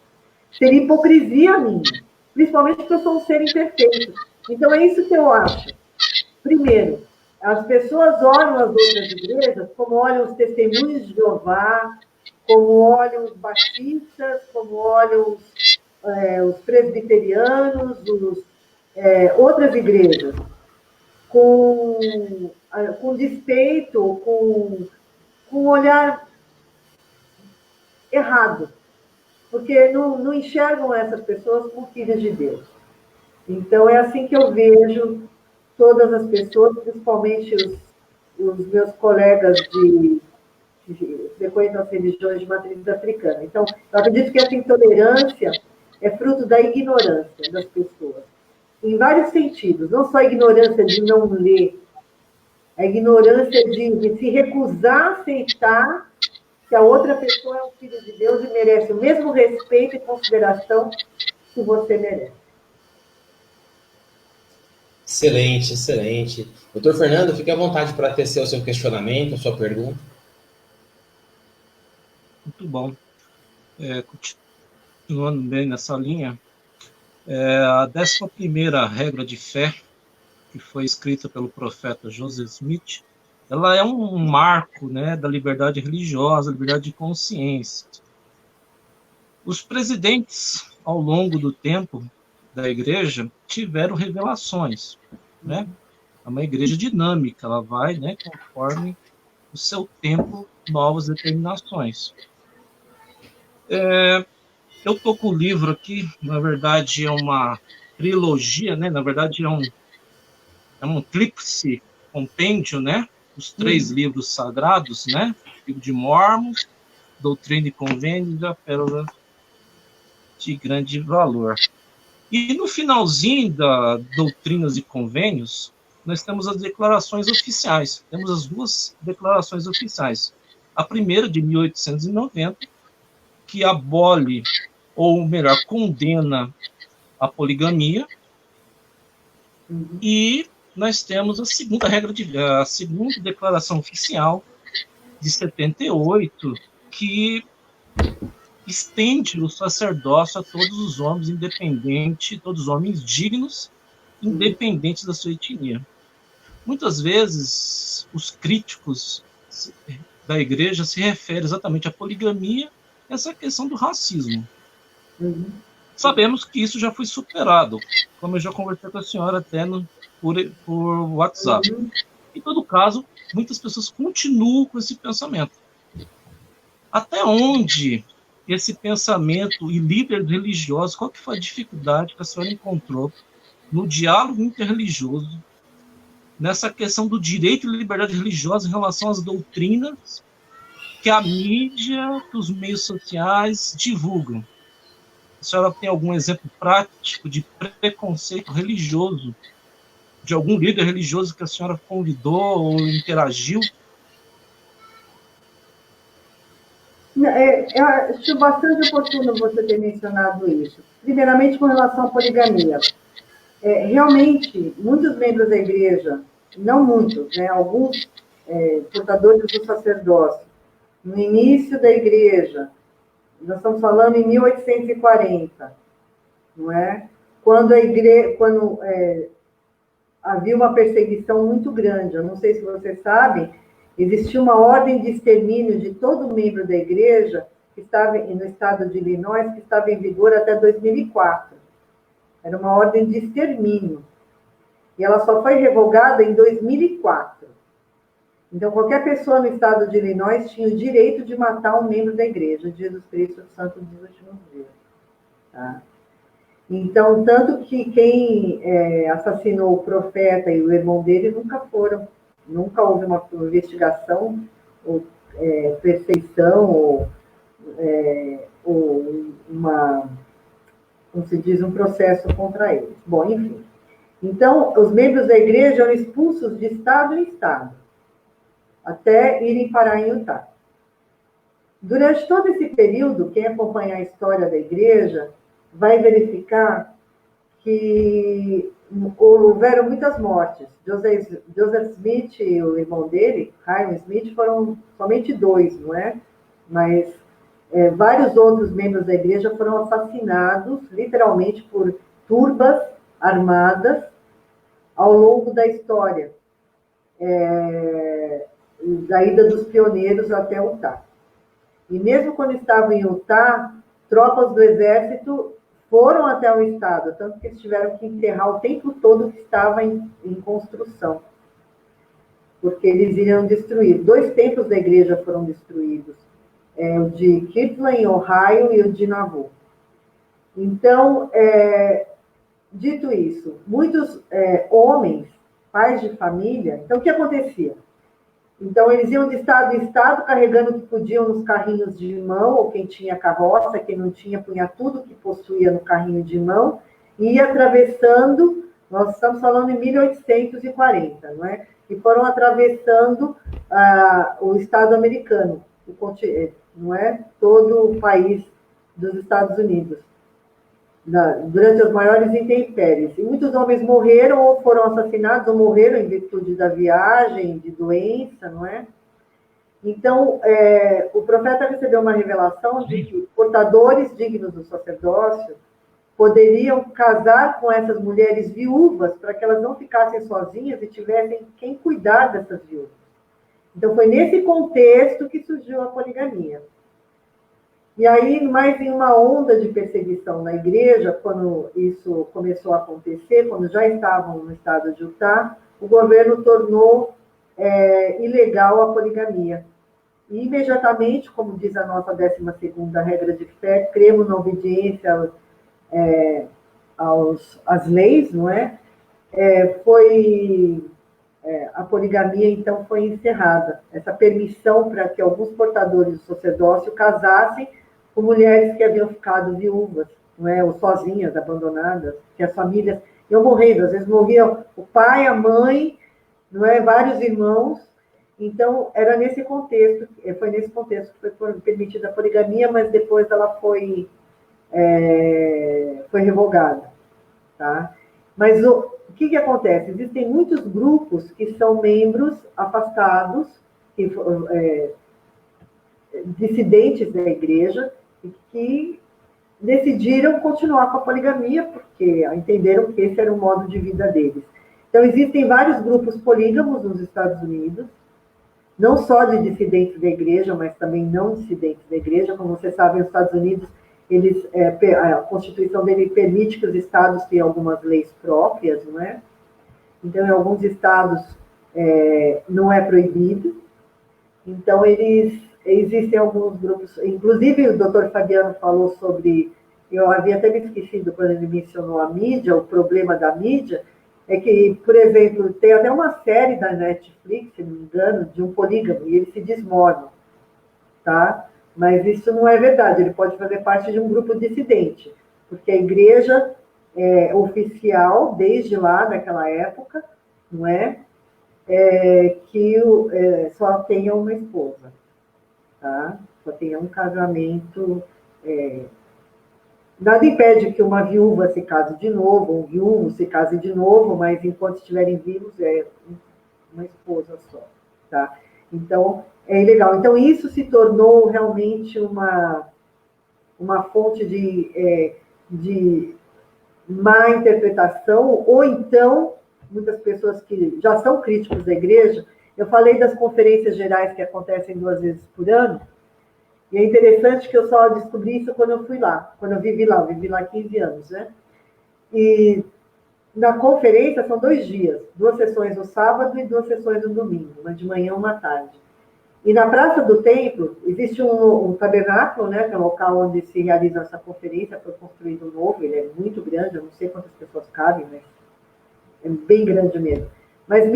Seria hipocrisia minha, principalmente porque eu sou um ser imperfeito. Então, é isso que eu acho. Primeiro, as pessoas olham as outras igrejas como olham os testemunhos de Jeová, como olham os batistas, como olham os presbiterianos, outras igrejas, com despeito, com um olhar errado, porque não enxergam essas pessoas como filhas de Deus. Então, é assim que eu vejo todas as pessoas, principalmente os meus colegas que frequentam as religiões de matriz africana. Então, eu acredito que essa intolerância é fruto da ignorância das pessoas, em vários sentidos, não só a ignorância de não ler, a ignorância de se recusar a aceitar que a outra pessoa é um filho de Deus e merece o mesmo respeito e consideração que você merece. Excelente, excelente. Doutor Fernando, fique à vontade para tecer o seu questionamento, a sua pergunta. Muito bom. Continuando bem nessa linha, a 11ª regra de fé, que foi escrita pelo profeta Joseph Smith, ela é um marco, né, da liberdade religiosa, liberdade de consciência. Os presidentes, ao longo do tempo da igreja, tiveram revelações, né? É uma igreja dinâmica, ela vai, né, conforme o seu tempo, novas determinações. Eu estou com o livro aqui, na verdade é uma trilogia, né? Na verdade é um tríplice compêndio, né? Os 3 livros sagrados, né? Livro de Mormons, Doutrina e Convênios e a Pérola de Grande Valor. E no finalzinho da Doutrinas e Convênios, nós temos as declarações oficiais. Temos as 2 declarações oficiais. A primeira, de 1890, que abole, ou melhor, condena a poligamia. E nós temos a segunda a segunda declaração oficial, de 78, que estende o sacerdócio a todos os homens, independente, todos os homens dignos, independentes da sua etnia. Muitas vezes, os críticos da igreja se referem exatamente à poligamia, essa questão do racismo. Sabemos que isso já foi superado, como eu já conversei com a senhora até por WhatsApp. Em todo caso, muitas pessoas continuam com esse pensamento. Até onde esse pensamento e líderes religiosos, qual que foi a dificuldade que a senhora encontrou no diálogo interreligioso, nessa questão do direito e liberdade religiosa em relação às doutrinas que a mídia, que os meios sociais divulgam? A senhora tem algum exemplo prático de preconceito religioso, de algum líder religioso que a senhora convidou ou interagiu? Eu acho bastante oportuno você ter mencionado isso. Primeiramente, com relação à poligamia. Realmente, muitos membros da igreja, não muitos, né, alguns portadores do sacerdócio, no início da igreja, nós estamos falando em 1840, não é? Quando havia uma perseguição muito grande, eu não sei se vocês sabem, existia uma ordem de extermínio de todo membro da igreja que estava no estado de Illinois, que estava em vigor até 2004. Era uma ordem de extermínio. E ela só foi revogada em 2004. Então, qualquer pessoa no estado de Illinois tinha o direito de matar um membro da igreja, de Jesus Cristo, Santo dos últimos dias. Tá? Então, tanto que quem assassinou o profeta e o irmão dele nunca houve uma investigação, ou perseguição, ou como se diz, um processo contra eles. Bom, enfim. Então, os membros da igreja eram expulsos de estado em estado, até irem parar em Utah. Durante todo esse período, quem acompanha a história da igreja vai verificar que houveram muitas mortes. Joseph Smith e o irmão dele, Hiram Smith, foram somente 2, não é? Mas vários outros membros da igreja foram assassinados, literalmente, por turbas armadas ao longo da história, da ida dos pioneiros até Utah. E mesmo quando estavam em Utah, tropas do exército foram até o estado, tanto que eles tiveram que enterrar o templo todo que estava em construção, porque eles iriam destruir. 2 templos da igreja foram destruídos, o de Kirtland, em Ohio, e o de Nauvoo. Então, dito isso, muitos homens, pais de família, então o que acontecia? Então, eles iam de estado em estado, carregando o que podiam nos carrinhos de mão, ou quem tinha carroça, quem não tinha, punha tudo que possuía no carrinho de mão, e ia atravessando, nós estamos falando em 1840, não é? E foram atravessando o estado americano, não é? Todo o país dos Estados Unidos, durante as maiores intempéries. E muitos homens morreram ou foram assassinados ou morreram em virtude da viagem, de doença, não é? Então, o profeta recebeu uma revelação de que portadores dignos do sacerdócio poderiam casar com essas mulheres viúvas para que elas não ficassem sozinhas e tivessem quem cuidar dessas viúvas. Então, foi nesse contexto que surgiu a poligamia. E aí, mais em uma onda de perseguição na igreja, quando isso começou a acontecer, quando já estavam no estado de Utah, o governo tornou ilegal a poligamia. E imediatamente, como diz a nossa 12ª regra de fé, cremos na obediência às leis, não é? A poligamia, então, foi encerrada. Essa permissão para que alguns portadores do sacerdócio casassem com mulheres que haviam ficado viúvas, não é? Ou sozinhas, abandonadas, que as famílias iam morrendo. Às vezes morriam o pai, a mãe, não é? Vários irmãos. Então, era nesse contexto, foi nesse contexto que foi permitida a poligamia, mas depois ela foi revogada, tá? Mas o que acontece? Existem muitos grupos que são membros afastados, dissidentes da igreja, e que decidiram continuar com a poligamia, porque entenderam que esse era o modo de vida deles. Então, existem vários grupos polígamos nos Estados Unidos, não só de dissidentes da igreja, mas também não dissidentes da igreja. Como vocês sabem, os Estados Unidos, a Constituição dele permite que os estados tenham algumas leis próprias, não é? Então, em alguns estados não é proibido. Então, existem alguns grupos, inclusive o doutor Fabiano falou sobre, eu havia até me esquecido quando ele mencionou a mídia, o problema da mídia, é que, por exemplo, tem até uma série da Netflix, se não me engano, de um polígamo, e ele se diz mórmon, tá? Mas isso não é verdade, ele pode fazer parte de um grupo dissidente, porque a igreja oficial, desde lá, naquela época, não é? Que só tenha uma esposa, tá? Só tenha um casamento. Nada impede que uma viúva se case de novo, um viúvo se case de novo, mas enquanto estiverem vivos, uma esposa só, tá? Então, é ilegal. Então, isso se tornou realmente uma fonte de má interpretação, ou então, muitas pessoas que já são críticos da igreja, eu falei das conferências gerais que acontecem 2 vezes por ano, e é interessante que eu só descobri isso quando eu fui lá, quando eu vivi lá 15 anos, né? E na conferência são 2 dias, 2 sessões no sábado e 2 sessões no domingo, uma de manhã e uma à tarde. E na Praça do Templo existe um tabernáculo, né, que é o local onde se realiza essa conferência, foi construído novo, ele é muito grande, eu não sei quantas pessoas cabem, mas é bem grande mesmo. Mas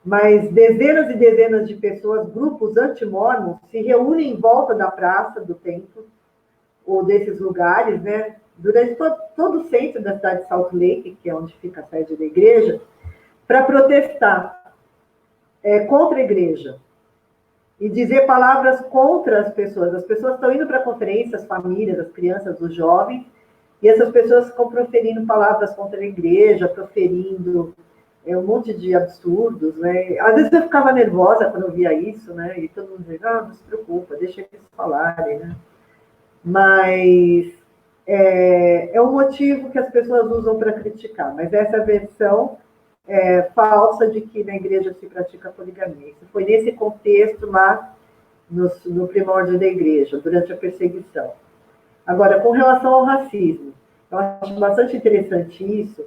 mas dezenas e dezenas de pessoas, grupos anti-mórmons, se reúnem em volta da Praça do Templo, ou desses lugares, né, durante todo o centro da cidade de Salt Lake, que é onde fica a sede da igreja, para protestar contra a igreja e dizer palavras contra as pessoas. As pessoas estão indo para a conferência, as famílias, as crianças, os jovens, e essas pessoas ficam proferindo palavras contra a igreja, proferindo um monte de absurdos, né? Às vezes eu ficava nervosa quando eu via isso, né? E todo mundo dizia, não se preocupa, deixa eles falarem, né? Mas é um motivo que as pessoas usam para criticar, mas essa versão falsa de que na igreja se pratica poligamia. Isso foi nesse contexto lá, no primórdio da igreja, durante a perseguição. Agora, com relação ao racismo, eu acho bastante interessante isso,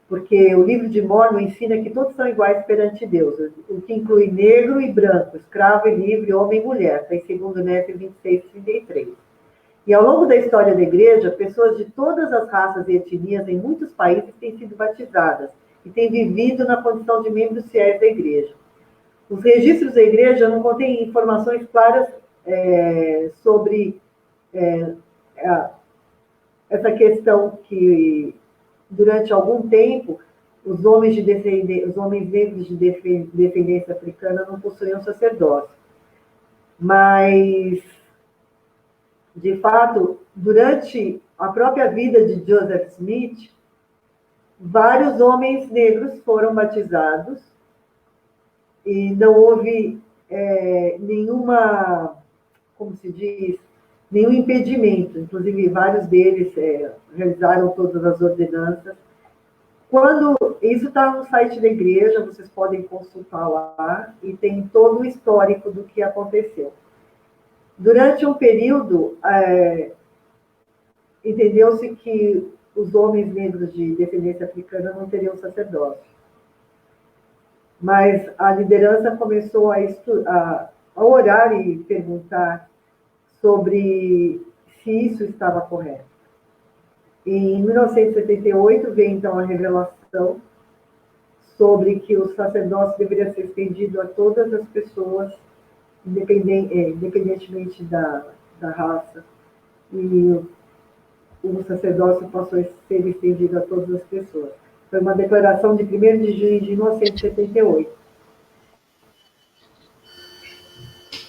porque o livro de Mórmon ensina que todos são iguais perante Deus, o que inclui negro e branco, escravo e livre, homem e mulher, está em 2 Nefe 26:33. E ao longo da história da igreja, pessoas de todas as raças e etnias em muitos países têm sido batizadas, e têm vivido na condição de membros fiéis da igreja. Os registros da igreja não contêm informações claras sobre essa questão que, durante algum tempo, os homens negros de descendência africana não possuíam sacerdócio. Mas, de fato, durante a própria vida de Joseph Smith, vários homens negros foram batizados e não houve nenhuma, como se diz, nenhum impedimento. Inclusive, vários deles realizaram todas as ordenanças. Isso está no site da igreja, vocês podem consultar lá, e tem todo o histórico do que aconteceu. Durante um período, entendeu-se que os homens negros de descendência africana não teriam sacerdócio. Mas a liderança começou a orar e perguntar sobre se isso estava correto. E em 1978 veio, então, a revelação sobre que o sacerdócio deveria ser estendido a todas as pessoas, independentemente da raça. E o sacerdócio passou a ser estendido a todas as pessoas. Foi uma declaração de 1º de junho de 1978.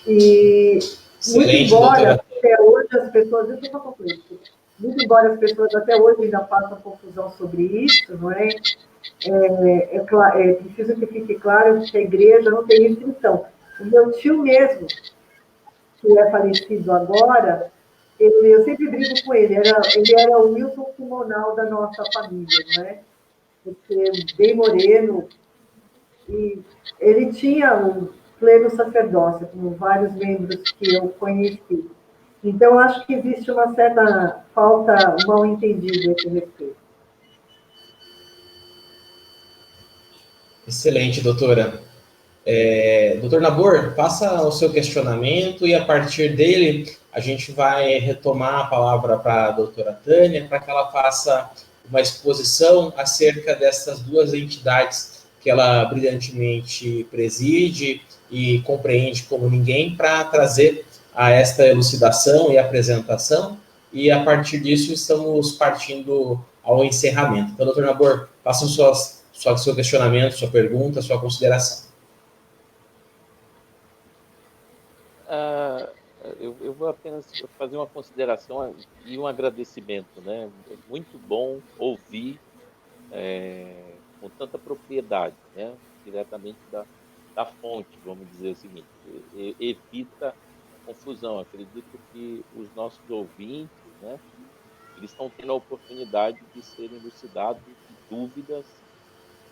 E, muito embora até hoje as pessoas... Deixa eu só concluir. Muito embora as pessoas até hoje ainda façam confusão sobre isso, não é? É preciso que fique claro que a igreja não tem restrição. O meu tio mesmo, que é falecido agora, eu sempre brigo com ele. Ele era o Wilson pulmonal da nossa família, não é? Porque bem moreno, e ele tinha um pleno sacerdócio, como vários membros que eu conheci. Então, acho que existe uma certa falta, um mal-entendido a esse respeito. Excelente, doutora. Doutor Nabor, faça o seu questionamento e, a partir dele, a gente vai retomar a palavra para a doutora Tânia, para que ela faça uma exposição acerca dessas duas entidades que ela brilhantemente preside e compreende como ninguém, para trazer a esta elucidação e apresentação, e a partir disso estamos partindo ao encerramento. Então, doutor Nabor, faça o seu questionamento, sua pergunta, sua consideração. Eu vou apenas fazer uma consideração e um agradecimento, né? É muito bom ouvir com tanta propriedade, né? Diretamente da fonte, vamos dizer o seguinte, evita confusão. Acredito que os nossos ouvintes, né, eles estão tendo a oportunidade de serem elucidados de dúvidas,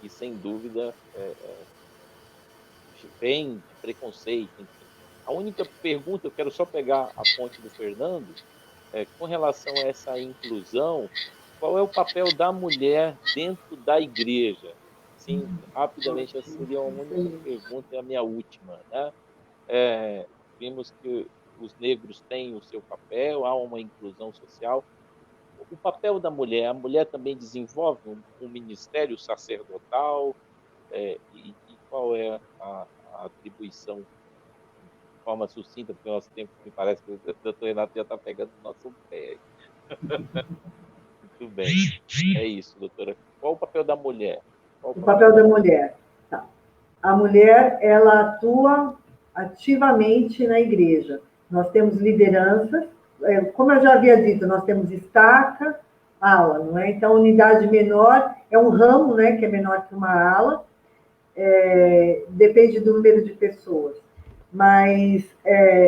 e sem dúvida vem de preconceito, enfim. A única pergunta, eu quero só pegar a ponte do Fernando, com relação a essa inclusão, qual é o papel da mulher dentro da igreja? Sim, rapidamente, essa seria uma única pergunta, e a minha última, né? Vimos que os negros têm o seu papel, há uma inclusão social. O papel da mulher, a mulher também desenvolve um ministério sacerdotal, e qual é a atribuição de forma sucinta, porque o nosso tempo me parece que o doutor Renato já está pegando o nosso pé. Muito bem, é isso, doutora. Qual o papel da mulher? O papel da mulher. Tá. A mulher, ela atua ativamente na igreja. Nós temos lideranças, como eu já havia dito, nós temos estaca, ala, não é? Então, unidade menor é um ramo, né, que é menor que uma ala, depende do número de pessoas. Mas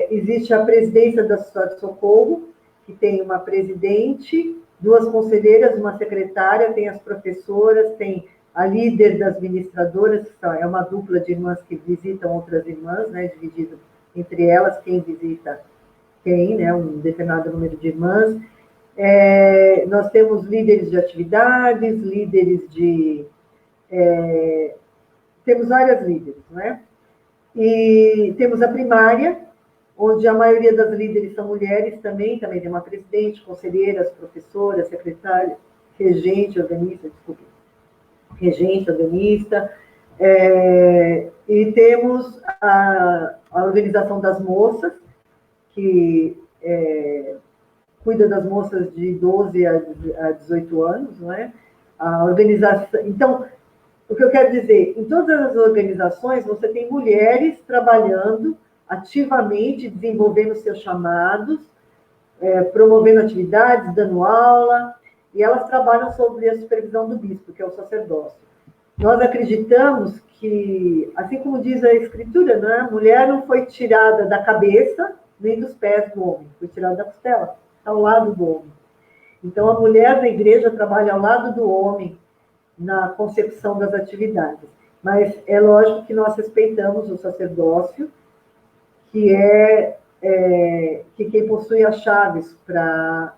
existe a presidência da Sociedade de Socorro, que tem uma presidente, 2 conselheiras, uma secretária, tem as professoras, tem a líder das ministradoras, que é uma dupla de irmãs que visitam outras irmãs, né, dividido entre elas, quem visita quem, né, um determinado número de irmãs. Nós temos líderes de atividades, líderes de... temos várias líderes, né? E temos a primária, onde a maioria das líderes são mulheres também tem uma presidente, conselheiras, professoras, secretária, regente, organista, desculpe. regente, organista, e temos a organização das moças, que cuida das moças de 12 a 18 anos, não é? A organização. Então, o que eu quero dizer, em todas as organizações, você tem mulheres trabalhando ativamente, desenvolvendo seus chamados, promovendo atividades, dando aula, e elas trabalham sob a supervisão do bispo, que é o sacerdócio. Nós acreditamos que, assim como diz a Escritura, né, a mulher não foi tirada da cabeça nem dos pés do homem, foi tirada da costela, ao lado do homem. Então, a mulher na igreja trabalha ao lado do homem na concepção das atividades. Mas é lógico que nós respeitamos o sacerdócio, que que quem possui as chaves para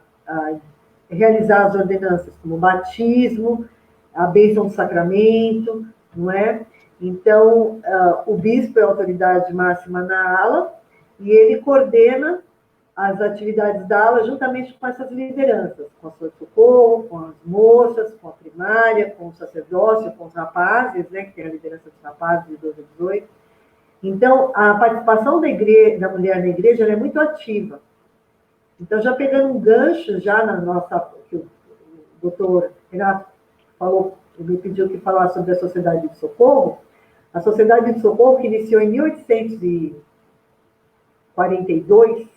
realizar as ordenanças, como o batismo, a bênção do sacramento, não é? Então, o bispo é a autoridade máxima na ala e ele coordena as atividades da ala juntamente com essas lideranças, com a socorro, com as moças, com a primária, com o sacerdócio, com os rapazes, né, que tem a liderança dos rapazes de 12 a 18. Então, a participação da mulher na igreja é muito ativa. Então, já pegando um gancho, já na nossa, que o doutor Renato falou, me pediu que falasse sobre a Sociedade de Socorro. A Sociedade de Socorro, que iniciou em 1842,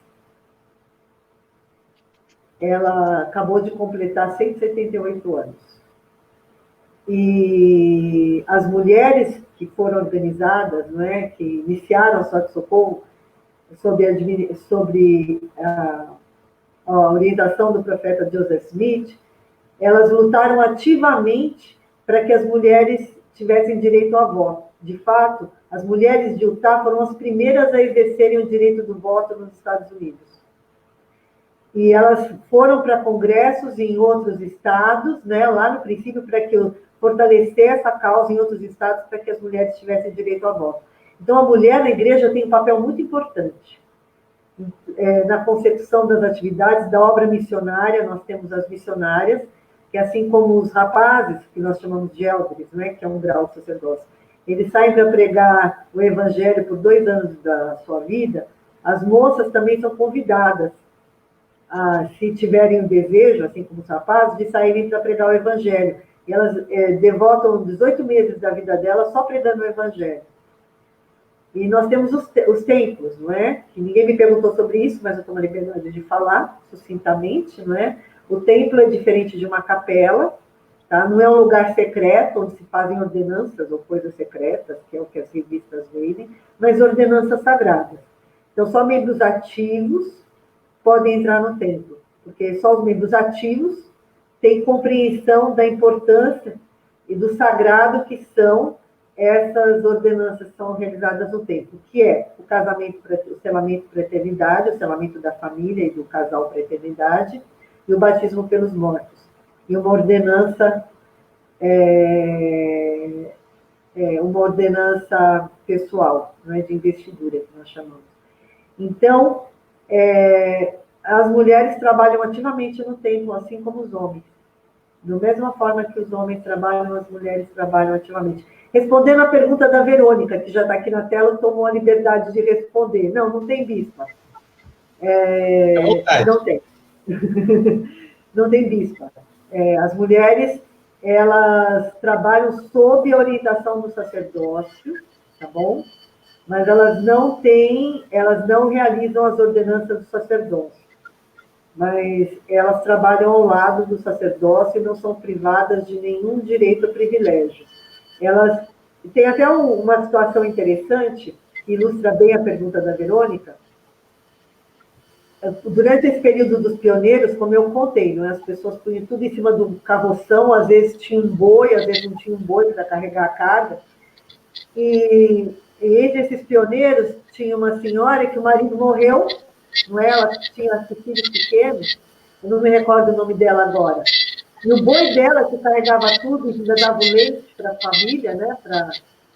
ela acabou de completar 178 anos. E as mulheres que foram organizadas, não é, que iniciaram a Sociedade de Socorro, sobre a orientação do profeta Joseph Smith, elas lutaram ativamente para que as mulheres tivessem direito ao voto. De fato, as mulheres de Utah foram as primeiras a exercerem o direito do voto nos Estados Unidos. E elas foram para congressos em outros estados, né, lá no princípio, para que fortalecer essa causa em outros estados, para que as mulheres tivessem direito ao voto. Então, a mulher na igreja tem um papel muito importante na concepção das atividades da obra missionária. Nós temos as missionárias, que assim como os rapazes, que nós chamamos de eldres, né, que é um grau de sacerdócio, eles saem para pregar o evangelho por 2 anos da sua vida, as moças também são convidadas, se tiverem o desejo, assim como os rapazes, de saírem para pregar o evangelho. E elas devotam 18 meses da vida delas só pregando o evangelho. E nós temos os templos, não é? Que ninguém me perguntou sobre isso, mas eu estou na liberdade de falar sucintamente, não é? O templo é diferente de uma capela, tá? Não é um lugar secreto onde se fazem ordenanças ou coisas secretas, que é o que as revistas vendem, mas ordenanças sagradas. Então, só membros ativos podem entrar no templo, porque só os membros ativos têm compreensão da importância e do sagrado que são essas ordenanças que são realizadas no templo, que é o casamento, o selamento para a eternidade, o selamento da família e do casal para a eternidade, e o batismo pelos mortos. E uma ordenança pessoal, não é, de investidura, que nós chamamos. Então, as mulheres trabalham ativamente no templo, assim como os homens. Da mesma forma que os homens trabalham, as mulheres trabalham ativamente. Respondendo à pergunta da Verônica, que já está aqui na tela, tomou a liberdade de responder. Não tem bispa. Não tem. Não tem bispa. As mulheres, elas trabalham sob a orientação do sacerdócio, tá bom? Mas elas não realizam as ordenanças do sacerdócio. Mas elas trabalham ao lado do sacerdócio e não são privadas de nenhum direito ou privilégio. Elas têm até uma situação interessante, que ilustra bem a pergunta da Verônica. Durante esse período dos pioneiros, como eu contei, não é? As pessoas punham tudo em cima do carroção, às vezes tinha um boi, às vezes não tinha um boi para carregar a carga. E entre esses pioneiros, tinha uma senhora que o marido morreu, não é? Ela tinha filhos pequenos, eu não me recordo o nome dela agora. E o boi dela, que carregava tudo, ainda dava leite para a família, né? Para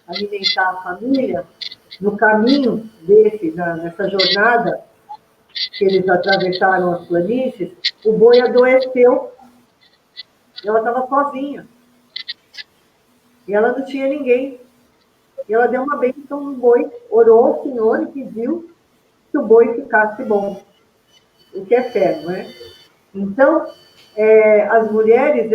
alimentar a família, no caminho nessa jornada que eles atravessaram as planícies, o boi adoeceu. E ela estava sozinha. E ela não tinha ninguém. E ela deu uma bênção no boi, orou ao Senhor e pediu que o boi ficasse bom. O que é fé, não é? Então, as mulheres,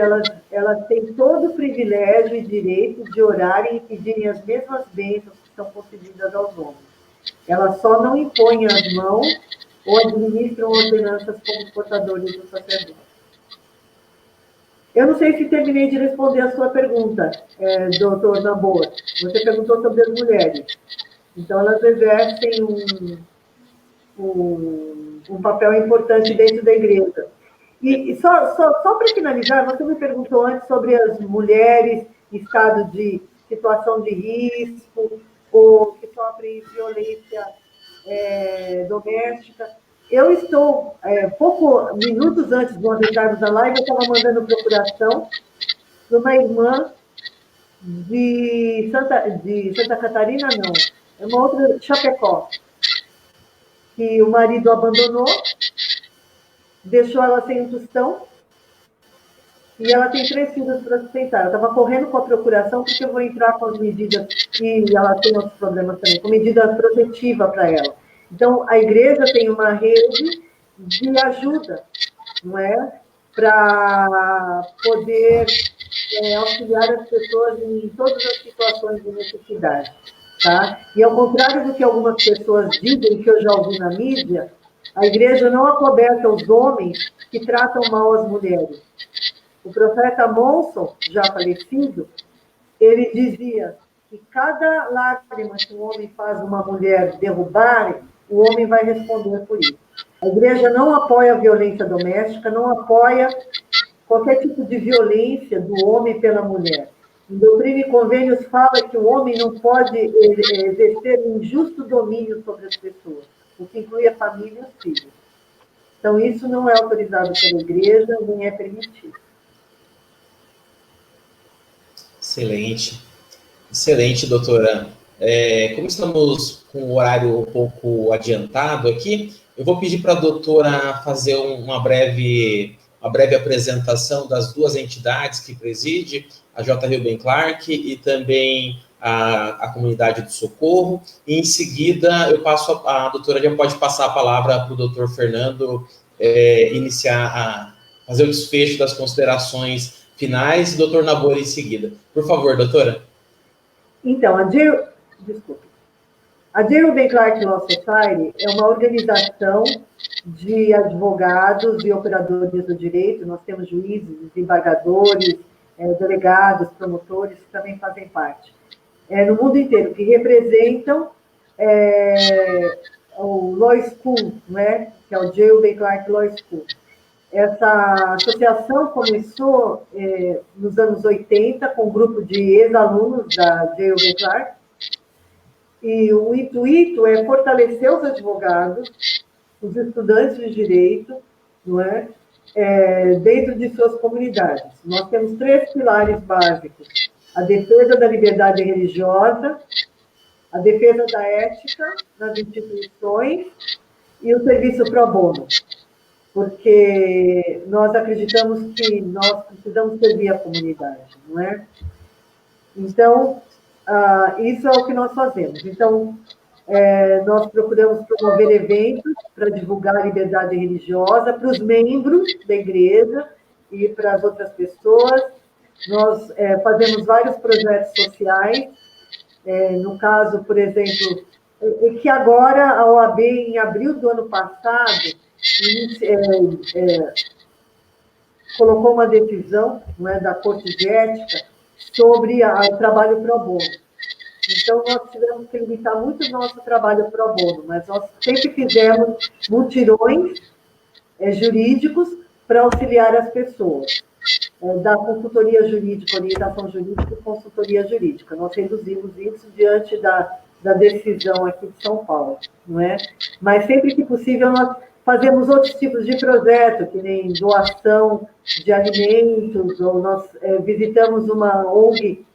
elas têm todo o privilégio e direito de orarem e pedirem as mesmas bênçãos que são concedidas aos homens. Elas só não impõem as mãos ou administram ordenanças como portadores do sacerdócio. Eu não sei se terminei de responder a sua pergunta, doutor Nabor. Você perguntou sobre as mulheres. Então, elas exercem um papel importante dentro da igreja. E só para finalizar, você me perguntou antes sobre as mulheres em estado de situação de risco ou que sofrem violência doméstica. Eu estou, minutos antes de nós entrarmos na live, eu estava mandando procuração para uma irmã de Santa Catarina, não, é uma outra, Chapecó, que o marido abandonou, deixou ela sem um tostão, e ela tem 3 filhos para sustentar. Eu estava correndo com a procuração, porque eu vou entrar com as medidas, e ela tem outros problemas também, com medida protetiva para ela. Então, a igreja tem uma rede de ajuda, não é? Para poder auxiliar as pessoas em todas as situações de necessidade. Tá? E ao contrário do que algumas pessoas dizem, que eu já ouvi na mídia, a igreja não acoberta os homens que tratam mal as mulheres. O profeta Monson, já falecido, ele dizia que cada lágrima que um homem faz uma mulher derrubar, o homem vai responder por isso. A igreja não apoia a violência doméstica, não apoia qualquer tipo de violência do homem pela mulher. Em Doutrina e Convênios fala que o homem não pode exercer um injusto domínio sobre as pessoas, o que inclui a família e os filhos. Então, isso não é autorizado pela igreja, nem é permitido. Excelente. Excelente, doutora. Como estamos com o horário um pouco adiantado aqui, eu vou pedir para a doutora fazer uma breve apresentação das duas entidades que preside, a J. Reuben Clark e também a Comunidade do Socorro. E, em seguida, a doutora já pode passar a palavra para o doutor Fernando fazer o desfecho das considerações finais, e o doutor Nabor em seguida. Por favor, doutora. Então, a J. Reuben Clark Law Society é uma organização de advogados e operadores do direito. Nós temos juízes, desembargadores, delegados, promotores, que também fazem parte. No mundo inteiro, que representam o Law School, né? Que é o J. Reuben Clark Law School. Essa associação começou nos anos 80 com um grupo de ex-alunos da J. Reuben Clark, e o intuito é fortalecer os advogados, os estudantes de direito, não é? Dentro de suas comunidades. Nós temos 3 pilares básicos: a defesa da liberdade religiosa, a defesa da ética nas instituições e o serviço pro bono. Porque nós acreditamos que nós precisamos servir a comunidade, não é? Então, isso é o que nós fazemos. Então, nós procuramos promover eventos para divulgar a liberdade religiosa para os membros da igreja e para as outras pessoas. Nós fazemos vários projetos sociais. No caso, por exemplo, que agora a OAB, em abril do ano passado, colocou uma decisão, não é, da Corte de Ética sobre o trabalho pro bono. Então, nós tivemos que limitar muito o nosso trabalho pro bono, mas nós sempre fizemos mutirões jurídicos para auxiliar as pessoas. Da consultoria jurídica, orientação jurídica e consultoria jurídica. Nós reduzimos isso diante da decisão aqui de São Paulo, não é? Mas sempre que possível nós fazemos outros tipos de projeto, que nem doação de alimentos, ou nós visitamos uma ONG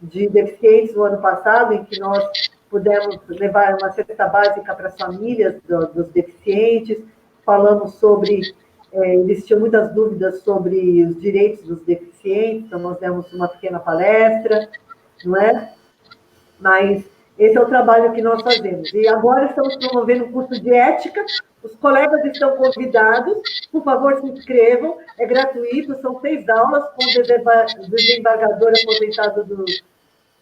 de deficientes no ano passado, em que nós pudemos levar uma cesta básica para as famílias dos deficientes, falamos sobre, eles tinham muitas dúvidas sobre os direitos dos deficientes, então nós demos uma pequena palestra. não é? Mas esse é o trabalho que nós fazemos. E agora estamos promovendo um curso de ética. Os colegas estão convidados. Por favor, se inscrevam. É gratuito. São 6 aulas com o desembargador aposentado do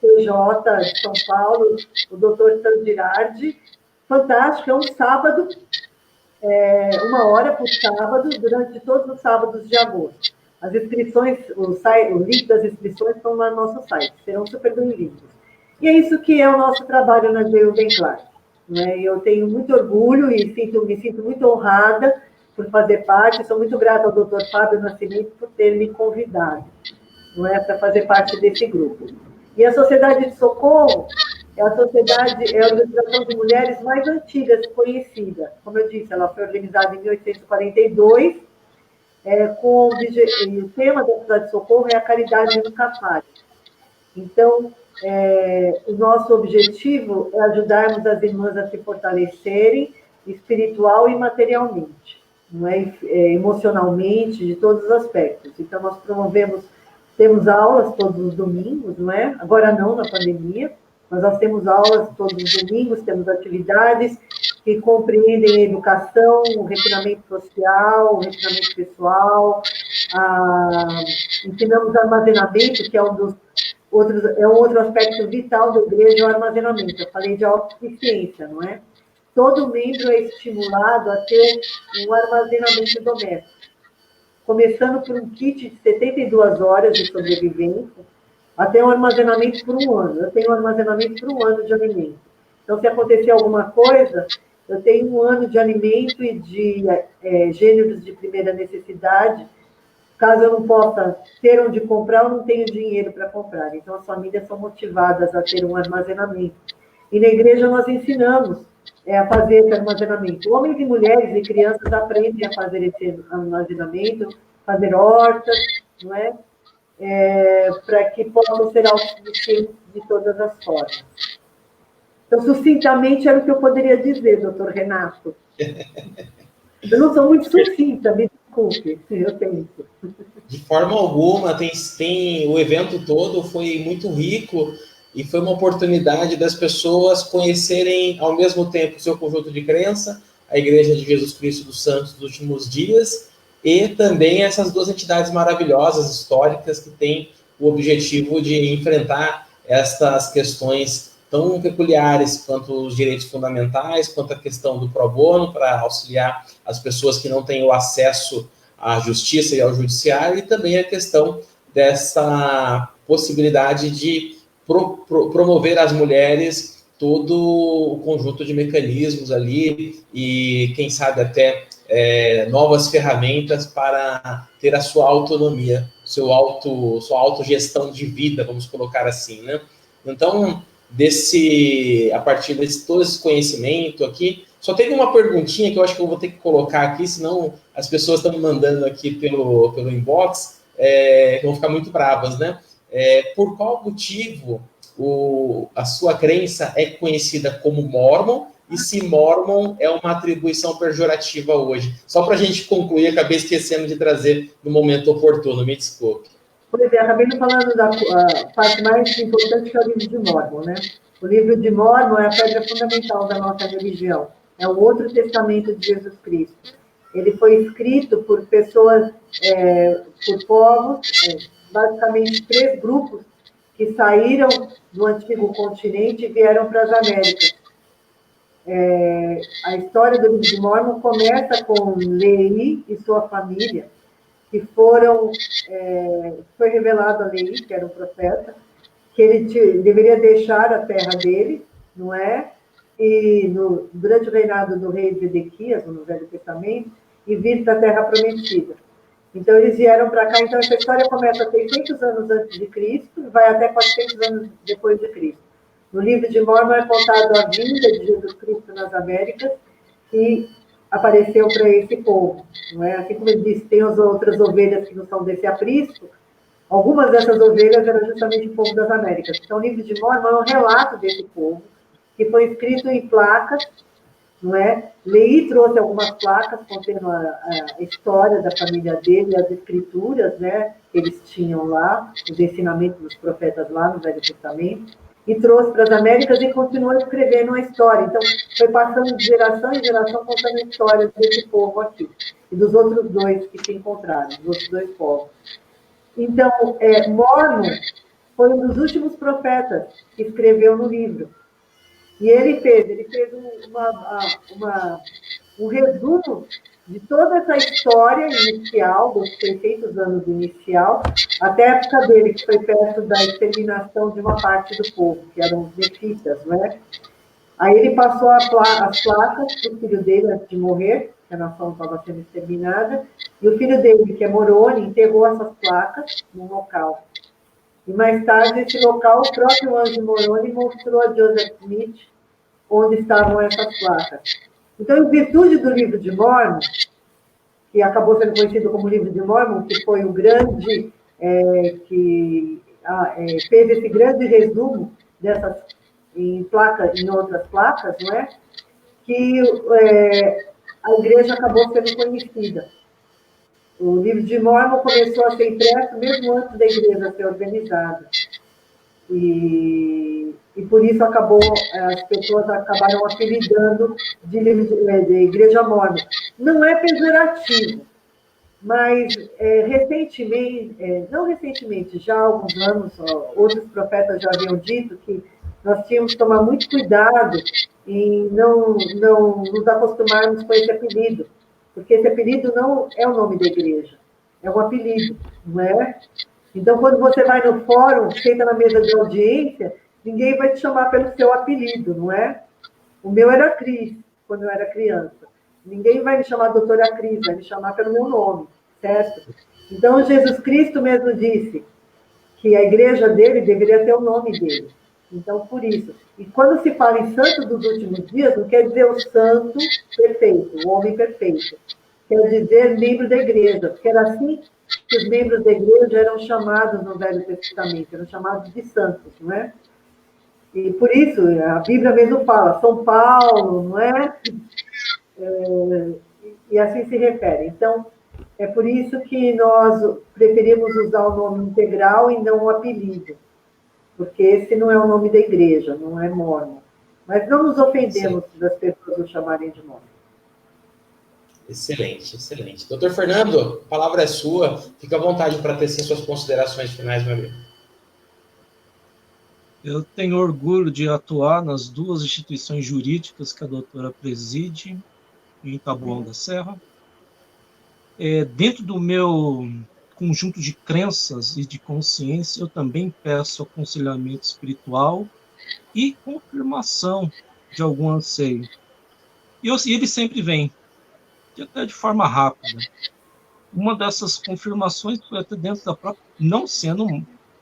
TJ de São Paulo, o doutor Sandro Girardi. Fantástico. É um sábado, 1 hora por sábado, durante todos os sábados de agosto. As inscrições, o link das inscrições estão lá no nosso site. Serão super bem-vindos. E é isso que é o nosso trabalho na Geuben Clark. Né? Eu tenho muito orgulho e me sinto muito honrada por fazer parte. Sou muito grata ao Dr. Fábio Nascimento por ter me convidado, não é, para fazer parte desse grupo. E a Sociedade de Socorro é a organização de mulheres mais antiga conhecida. Como eu disse, ela foi organizada em 1842, com o tema da Sociedade de Socorro é a caridade nunca falha. Então, o nosso objetivo é ajudarmos as irmãs a se fortalecerem espiritual e materialmente, não é? Emocionalmente, de todos os aspectos. Então, nós temos aulas todos os domingos, não é? Agora não, na pandemia, mas nós temos aulas todos os domingos, temos atividades que compreendem a educação, o refinamento social, o refinamento pessoal, ensinamos armazenamento, que é um outro aspecto vital da igreja, o armazenamento. Eu falei de autossuficiência, não é? Todo membro é estimulado a ter um armazenamento doméstico, começando por um kit de 72 horas de sobrevivência, até um armazenamento por 1 ano. Eu tenho um armazenamento por 1 ano de alimento. Então, se acontecer alguma coisa, eu tenho 1 ano de alimento e de gêneros de primeira necessidade. Caso eu não possa ter onde comprar, eu não tenho dinheiro para comprar. Então, as famílias são motivadas a ter um armazenamento. E na igreja nós ensinamos a fazer esse armazenamento. Homens e mulheres e crianças aprendem a fazer esse armazenamento, fazer hortas, não é? Para que possam ser autossuficientes de todas as formas. Então, sucintamente, era o que eu poderia dizer, doutor Renato. Eu não sou muito sucinta, me desculpe, eu tento. De forma alguma, o evento todo foi muito rico e foi uma oportunidade das pessoas conhecerem ao mesmo tempo o seu conjunto de crença, a Igreja de Jesus Cristo dos Santos dos Últimos Dias, e também essas 2 entidades maravilhosas, históricas, que têm o objetivo de enfrentar estas questões tão peculiares quanto os direitos fundamentais, quanto a questão do pro bono, para auxiliar as pessoas que não têm o acesso à justiça e ao judiciário, e também a questão dessa possibilidade de promover às mulheres todo o conjunto de mecanismos ali e, quem sabe, até novas ferramentas para ter a sua autonomia, sua autogestão de vida, vamos colocar assim, né? Então, a partir de todo esse conhecimento aqui, só teve uma perguntinha que eu acho que eu vou ter que colocar aqui, senão as pessoas estão me mandando aqui pelo inbox, que vão ficar muito bravas, né? Por qual motivo a sua crença é conhecida como Mormon, e se Mormon é uma atribuição pejorativa hoje? Só para a gente concluir, acabei esquecendo de trazer no momento oportuno, me desculpe. Pois é, acabei não falando da parte mais importante, que é o livro de Mormon, né? O livro de Mormon é a pedra fundamental da nossa religião. É o outro testamento de Jesus Cristo. Ele foi escrito por pessoas, por povos, basicamente 3 grupos que saíram do antigo continente e vieram para as Américas. A história do livro de Mormon começa com Lehi e sua família, que foi revelado a Lehi, que era um profeta, que ele deveria deixar a terra dele, não é? E durante o reinado do rei Zedequias, no Velho Testamento, e vir para a Terra Prometida. Então, eles vieram para cá. Então, essa história começa 600 anos antes de Cristo e vai até 400 anos depois de Cristo. No livro de Mormon é contado a vinda de Jesus Cristo nas Américas e apareceu para esse povo. Não é? Assim como ele disse, tem as outras ovelhas que não são desse aprisco, algumas dessas ovelhas eram justamente o povo das Américas. Então, o livro de Mormon é um relato desse povo, que foi escrito em placas, não é? Leí trouxe algumas placas contendo a história da família dele, as escrituras, né, que eles tinham lá, os ensinamentos dos profetas lá no Velho Testamento, e trouxe para as Américas e continuou escrevendo a história. Então, foi passando de geração em geração contando a história desse povo aqui, e dos outros dois que se encontraram, dos outros dois povos. Então, Mormon foi um dos últimos profetas que escreveu no livro. E ele fez um resumo de toda essa história inicial, dos 600 anos inicial, até a época dele, que foi perto da exterminação de uma parte do povo, que eram os nefitas, né? Aí ele passou as placas para o filho dele antes de morrer, que a nação estava sendo exterminada, e o filho dele, que é Moroni, enterrou essas placas num local. E mais tarde, esse local, o próprio anjo Moroni mostrou a Joseph Smith onde estavam essas placas. Então, em virtude do livro de Mormon, que acabou sendo conhecido como livro de Mormon, que foi o grande, fez esse grande resumo dessas em outras placas, não é? Que a igreja acabou sendo conhecida. O livro de Mormon começou a ser impresso mesmo antes da igreja ser organizada. E por isso as pessoas acabaram apelidando de igreja mórmon. Não é pejorativo, mas não recentemente, já há alguns anos, outros profetas já haviam dito que nós tínhamos que tomar muito cuidado em não nos acostumarmos com esse apelido, porque esse apelido não é o nome da igreja, é um apelido, não é? Então, quando você vai no fórum, senta na mesa de audiência, ninguém vai te chamar pelo seu apelido, não é? O meu era Cris, quando eu era criança. Ninguém vai me chamar doutora Cris, vai me chamar pelo meu nome, certo? Então, Jesus Cristo mesmo disse que a igreja dele deveria ter o nome dele. Então, por isso. E quando se fala em santo dos últimos dias, não quer dizer o santo perfeito, o homem perfeito. Quer dizer membro da igreja, porque era assim que os membros da igreja eram chamados no Velho Testamento, eram chamados de santos, não é? E por isso, a Bíblia mesmo fala, São Paulo, não é? E assim se refere. Então, é por isso que nós preferimos usar o nome integral e não o apelido, porque esse não é o nome da igreja, não é Mormon. Mas não nos ofendemos das pessoas nos chamarem de Mormon. Excelente, excelente. Doutor Fernando, a palavra é sua. Fica à vontade para tecer suas considerações finais, meu amigo. Eu tenho orgulho de atuar nas duas instituições jurídicas que a doutora preside em Taboão da Serra. Dentro do meu conjunto de crenças e de consciência, eu também peço aconselhamento espiritual e confirmação de algum anseio. E ele sempre vem, até de forma rápida. Uma dessas confirmações foi até dentro da própria, não sendo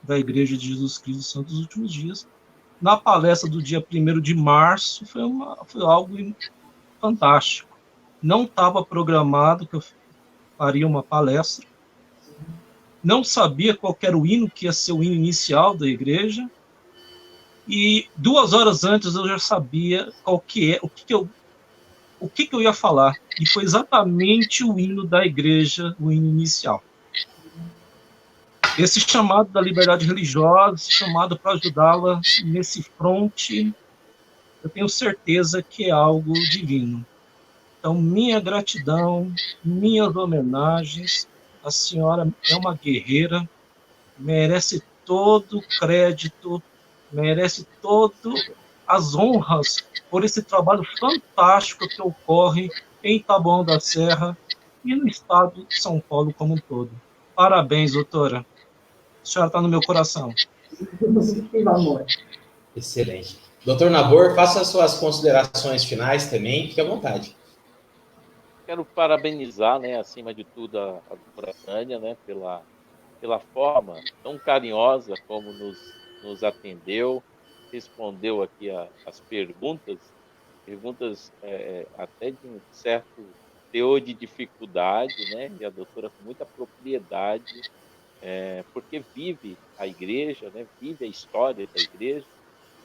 da Igreja de Jesus Cristo dos Santos dos Últimos Dias, na palestra do dia 1º de março, foi algo fantástico. Não estava programado que eu faria uma palestra, não sabia qual era o hino que ia ser o hino inicial da igreja, e 2 horas antes eu já sabia o que eu ia falar, e foi exatamente o hino da igreja, o hino inicial. Esse chamado da liberdade religiosa, esse chamado para ajudá-la nesse fronte, eu tenho certeza que é algo divino. Então, minha gratidão, minhas homenagens, a senhora é uma guerreira, merece todo o crédito, merece todas as honras por esse trabalho fantástico que ocorre em Taboão da Serra e no estado de São Paulo como um todo. Parabéns, doutora. A senhora está no meu coração. Que amor. Excelente. Doutor Nabor, faça as suas considerações finais também, fique à vontade. Quero parabenizar, né, acima de tudo, a doutora Tânia, né, pela forma tão carinhosa como nos atendeu, respondeu aqui as perguntas até de um certo teor de dificuldade, né, e a doutora com muita propriedade, porque vive a igreja, né, vive a história da igreja,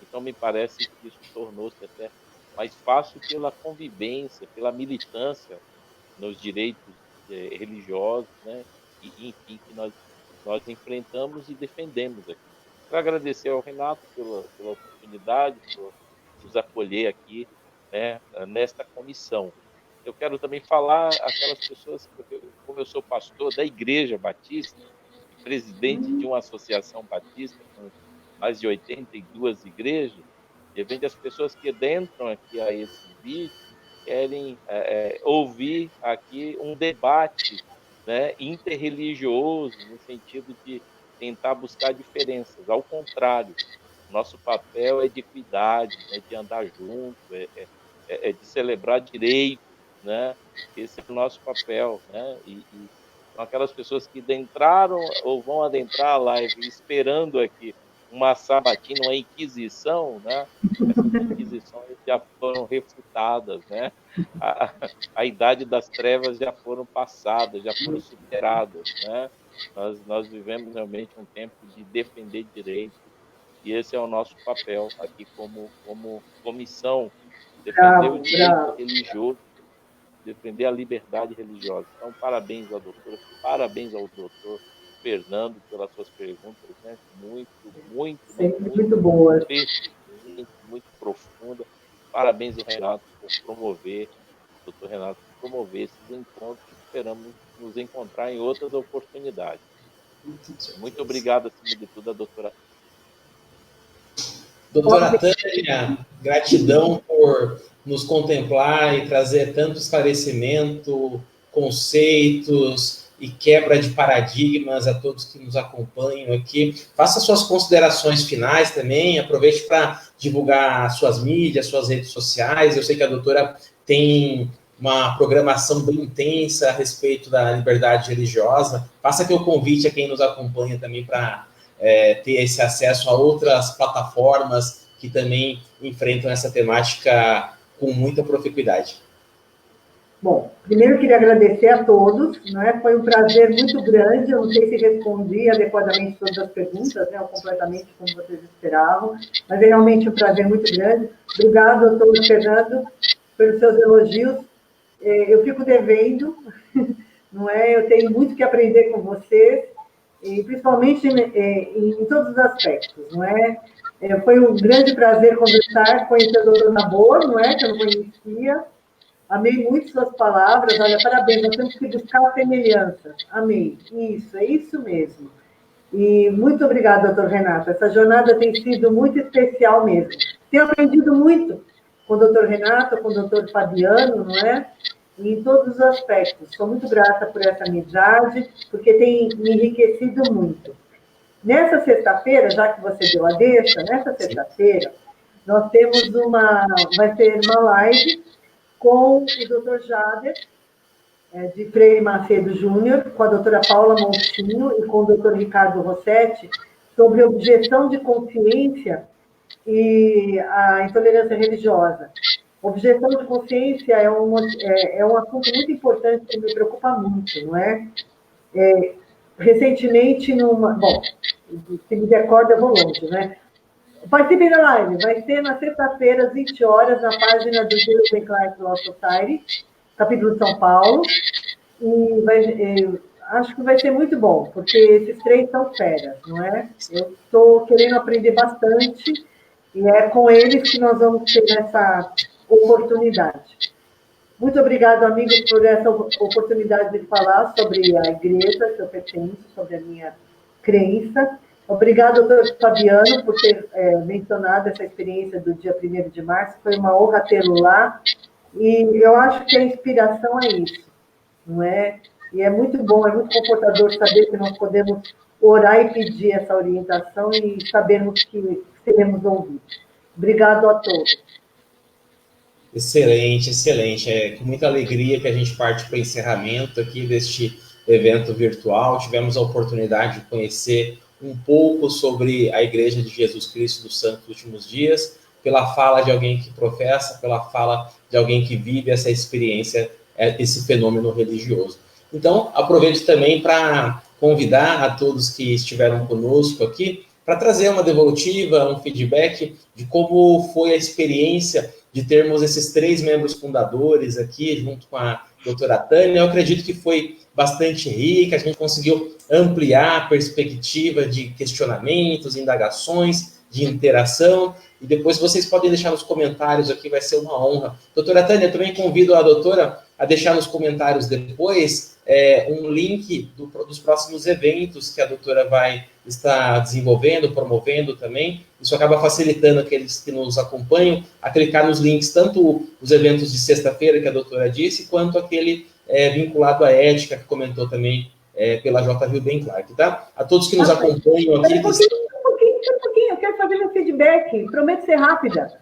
então me parece que isso tornou-se até mas faço pela convivência, pela militância nos direitos religiosos, né? E, enfim, que nós enfrentamos e defendemos aqui. Quero agradecer ao Renato pela oportunidade, por nos acolher aqui, né, nesta comissão. Eu quero também falar aquelas pessoas, como eu sou pastor da Igreja Batista, e presidente de uma associação batista com mais de 82 igrejas, de repente as pessoas que adentram aqui a esse vídeo querem ouvir aqui um debate, né, interreligioso, no sentido de tentar buscar diferenças. Ao contrário, nosso papel é de equidade, né, de andar junto, de celebrar direitos, né? Esse é o nosso papel, né? E são aquelas pessoas que adentraram ou vão adentrar a live esperando aqui uma sabatina, uma inquisição, né? Essas inquisições já foram refutadas, né? A idade das trevas já foram passadas, já foram superadas, né? Nós vivemos realmente um tempo de defender direitos, e esse é o nosso papel aqui como comissão, defender o direito religioso, defender a liberdade religiosa. Então, parabéns à doutora, parabéns ao doutor Fernando pelas suas perguntas, né? Muito boas. Muito profunda. Parabéns ao Renato por promover, doutor Renato, por promover esses encontros. Esperamos nos encontrar em outras oportunidades. Muito obrigado, acima de tudo, a doutora. Doutora Tânia, gratidão por nos contemplar e trazer tanto esclarecimento, conceitos e quebra de paradigmas a todos que nos acompanham aqui. Faça suas considerações finais também, aproveite para divulgar suas mídias, suas redes sociais. Eu sei que a doutora tem uma programação bem intensa a respeito da liberdade religiosa. Faça aqui o convite a quem nos acompanha também para ter esse acesso a outras plataformas que também enfrentam essa temática com muita proficuidade. Bom, primeiro eu queria agradecer a todos, né? Foi um prazer muito grande. Eu não sei se respondi adequadamente todas as perguntas, né? Ou completamente como vocês esperavam, mas é realmente um prazer muito grande. Obrigado, doutor Fernando, pelos seus elogios. Eu fico devendo, não é? Eu tenho muito que aprender com vocês, e principalmente em todos os aspectos, não é? Foi um grande prazer conversar, conhecer o doutor Nabor, não é? Que eu não conhecia. Amei muito suas palavras. Olha, parabéns, nós temos que buscar semelhanças. Amei. Isso, é isso mesmo. E muito obrigada, doutor Renato. Essa jornada tem sido muito especial mesmo. Tenho aprendido muito com o doutor Renato, com o doutor Fabiano, não é? Em todos os aspectos. Sou muito grata por essa amizade, porque tem me enriquecido muito. Nessa sexta-feira, já que você deu a deixa, nessa sexta-feira, nós temos vai ter uma live com o Dr. Jader, de Freire Macedo Júnior, com a doutora Paula Montinho e com o Dr. Ricardo Rossetti, sobre objeção de consciência e a intolerância religiosa. Objeção de consciência é um assunto muito importante que me preocupa muito, não é? Recentemente, bom, se me recorda, eu vou longe, né? Participe da live, vai ser na sexta-feira, às 20 horas, na página do Jesus Clark Law Society, capítulo de São Paulo, e acho que vai ser muito bom, porque esses três são feras, não é? Eu estou querendo aprender bastante, e é com eles que nós vamos ter essa oportunidade. Muito obrigado, amigos, por essa oportunidade de falar sobre a igreja que eu pertenço, sobre a minha crença. Obrigado, doutor Fabiano, por ter mencionado essa experiência do dia 1º de março. Foi uma honra tê-lo lá. E eu acho que a inspiração é isso, não é? E é muito bom, é muito confortador saber que nós podemos orar e pedir essa orientação e sabermos que seremos ouvidos. Obrigado a todos. Excelente, excelente. É com muita alegria que a gente parte para o encerramento aqui deste evento virtual. Tivemos a oportunidade de conhecer um pouco sobre a Igreja de Jesus Cristo dos Santos Últimos Dias, pela fala de alguém que professa, pela fala de alguém que vive essa experiência, esse fenômeno religioso. Então, aproveito também para convidar a todos que estiveram conosco aqui para trazer uma devolutiva, um feedback de como foi a experiência de termos esses 3 membros fundadores aqui, junto com a doutora Tânia. Eu acredito que foi bastante rica, a gente conseguiu ampliar a perspectiva de questionamentos, indagações, de interação, e depois vocês podem deixar nos comentários aqui, vai ser uma honra. Doutora Tânia, eu também convido a doutora a deixar nos comentários depois um link dos próximos eventos que a doutora vai estar desenvolvendo, promovendo também. Isso acaba facilitando aqueles que nos acompanham a clicar nos links, tanto os eventos de sexta-feira, que a doutora disse, quanto aquele vinculado à ética, que comentou também pela J. Hilden Clark, tá? A todos que nos acompanham aqui... Um pouquinho, eu quero fazer meu feedback, prometo ser rápida.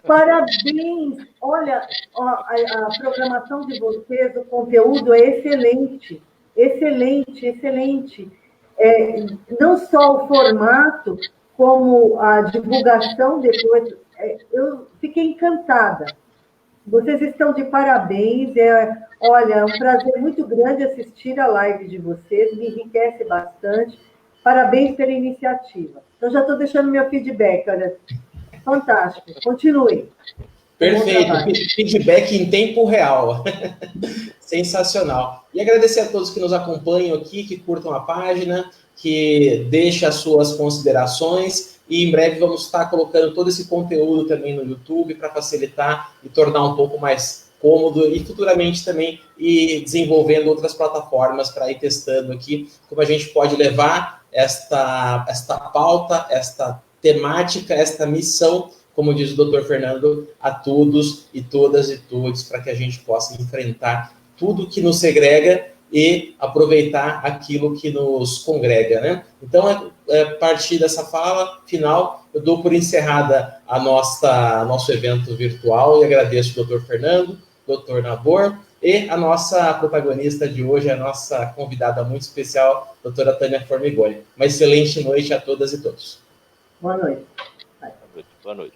Parabéns! Olha, a programação de vocês, o conteúdo é excelente, excelente, excelente. Não só o formato, como a divulgação depois. Eu fiquei encantada. Vocês estão de parabéns. Olha, é um prazer muito grande assistir a live de vocês, me enriquece bastante. Parabéns pela iniciativa. Então, já estou deixando meu feedback, olha. Fantástico. Continue. Perfeito. Feedback em tempo real. Sensacional. E agradecer a todos que nos acompanham aqui, que curtam a página, que deixem as suas considerações. E em breve vamos estar colocando todo esse conteúdo também no YouTube para facilitar e tornar um pouco mais cômodo e futuramente também ir desenvolvendo outras plataformas para ir testando aqui como a gente pode levar esta pauta, esta temática, esta missão, como diz o doutor Fernando, a todos e todas e todos, para que a gente possa enfrentar tudo que nos segrega e aproveitar aquilo que nos congrega, né? Então, a partir dessa fala final, eu dou por encerrada nosso evento virtual e agradeço o doutor Fernando, doutor Nabor, e a nossa protagonista de hoje, a nossa convidada muito especial, doutora Tânia Formigoni. Uma excelente noite a todas e todos. Boa noite. Boa noite. Boa noite.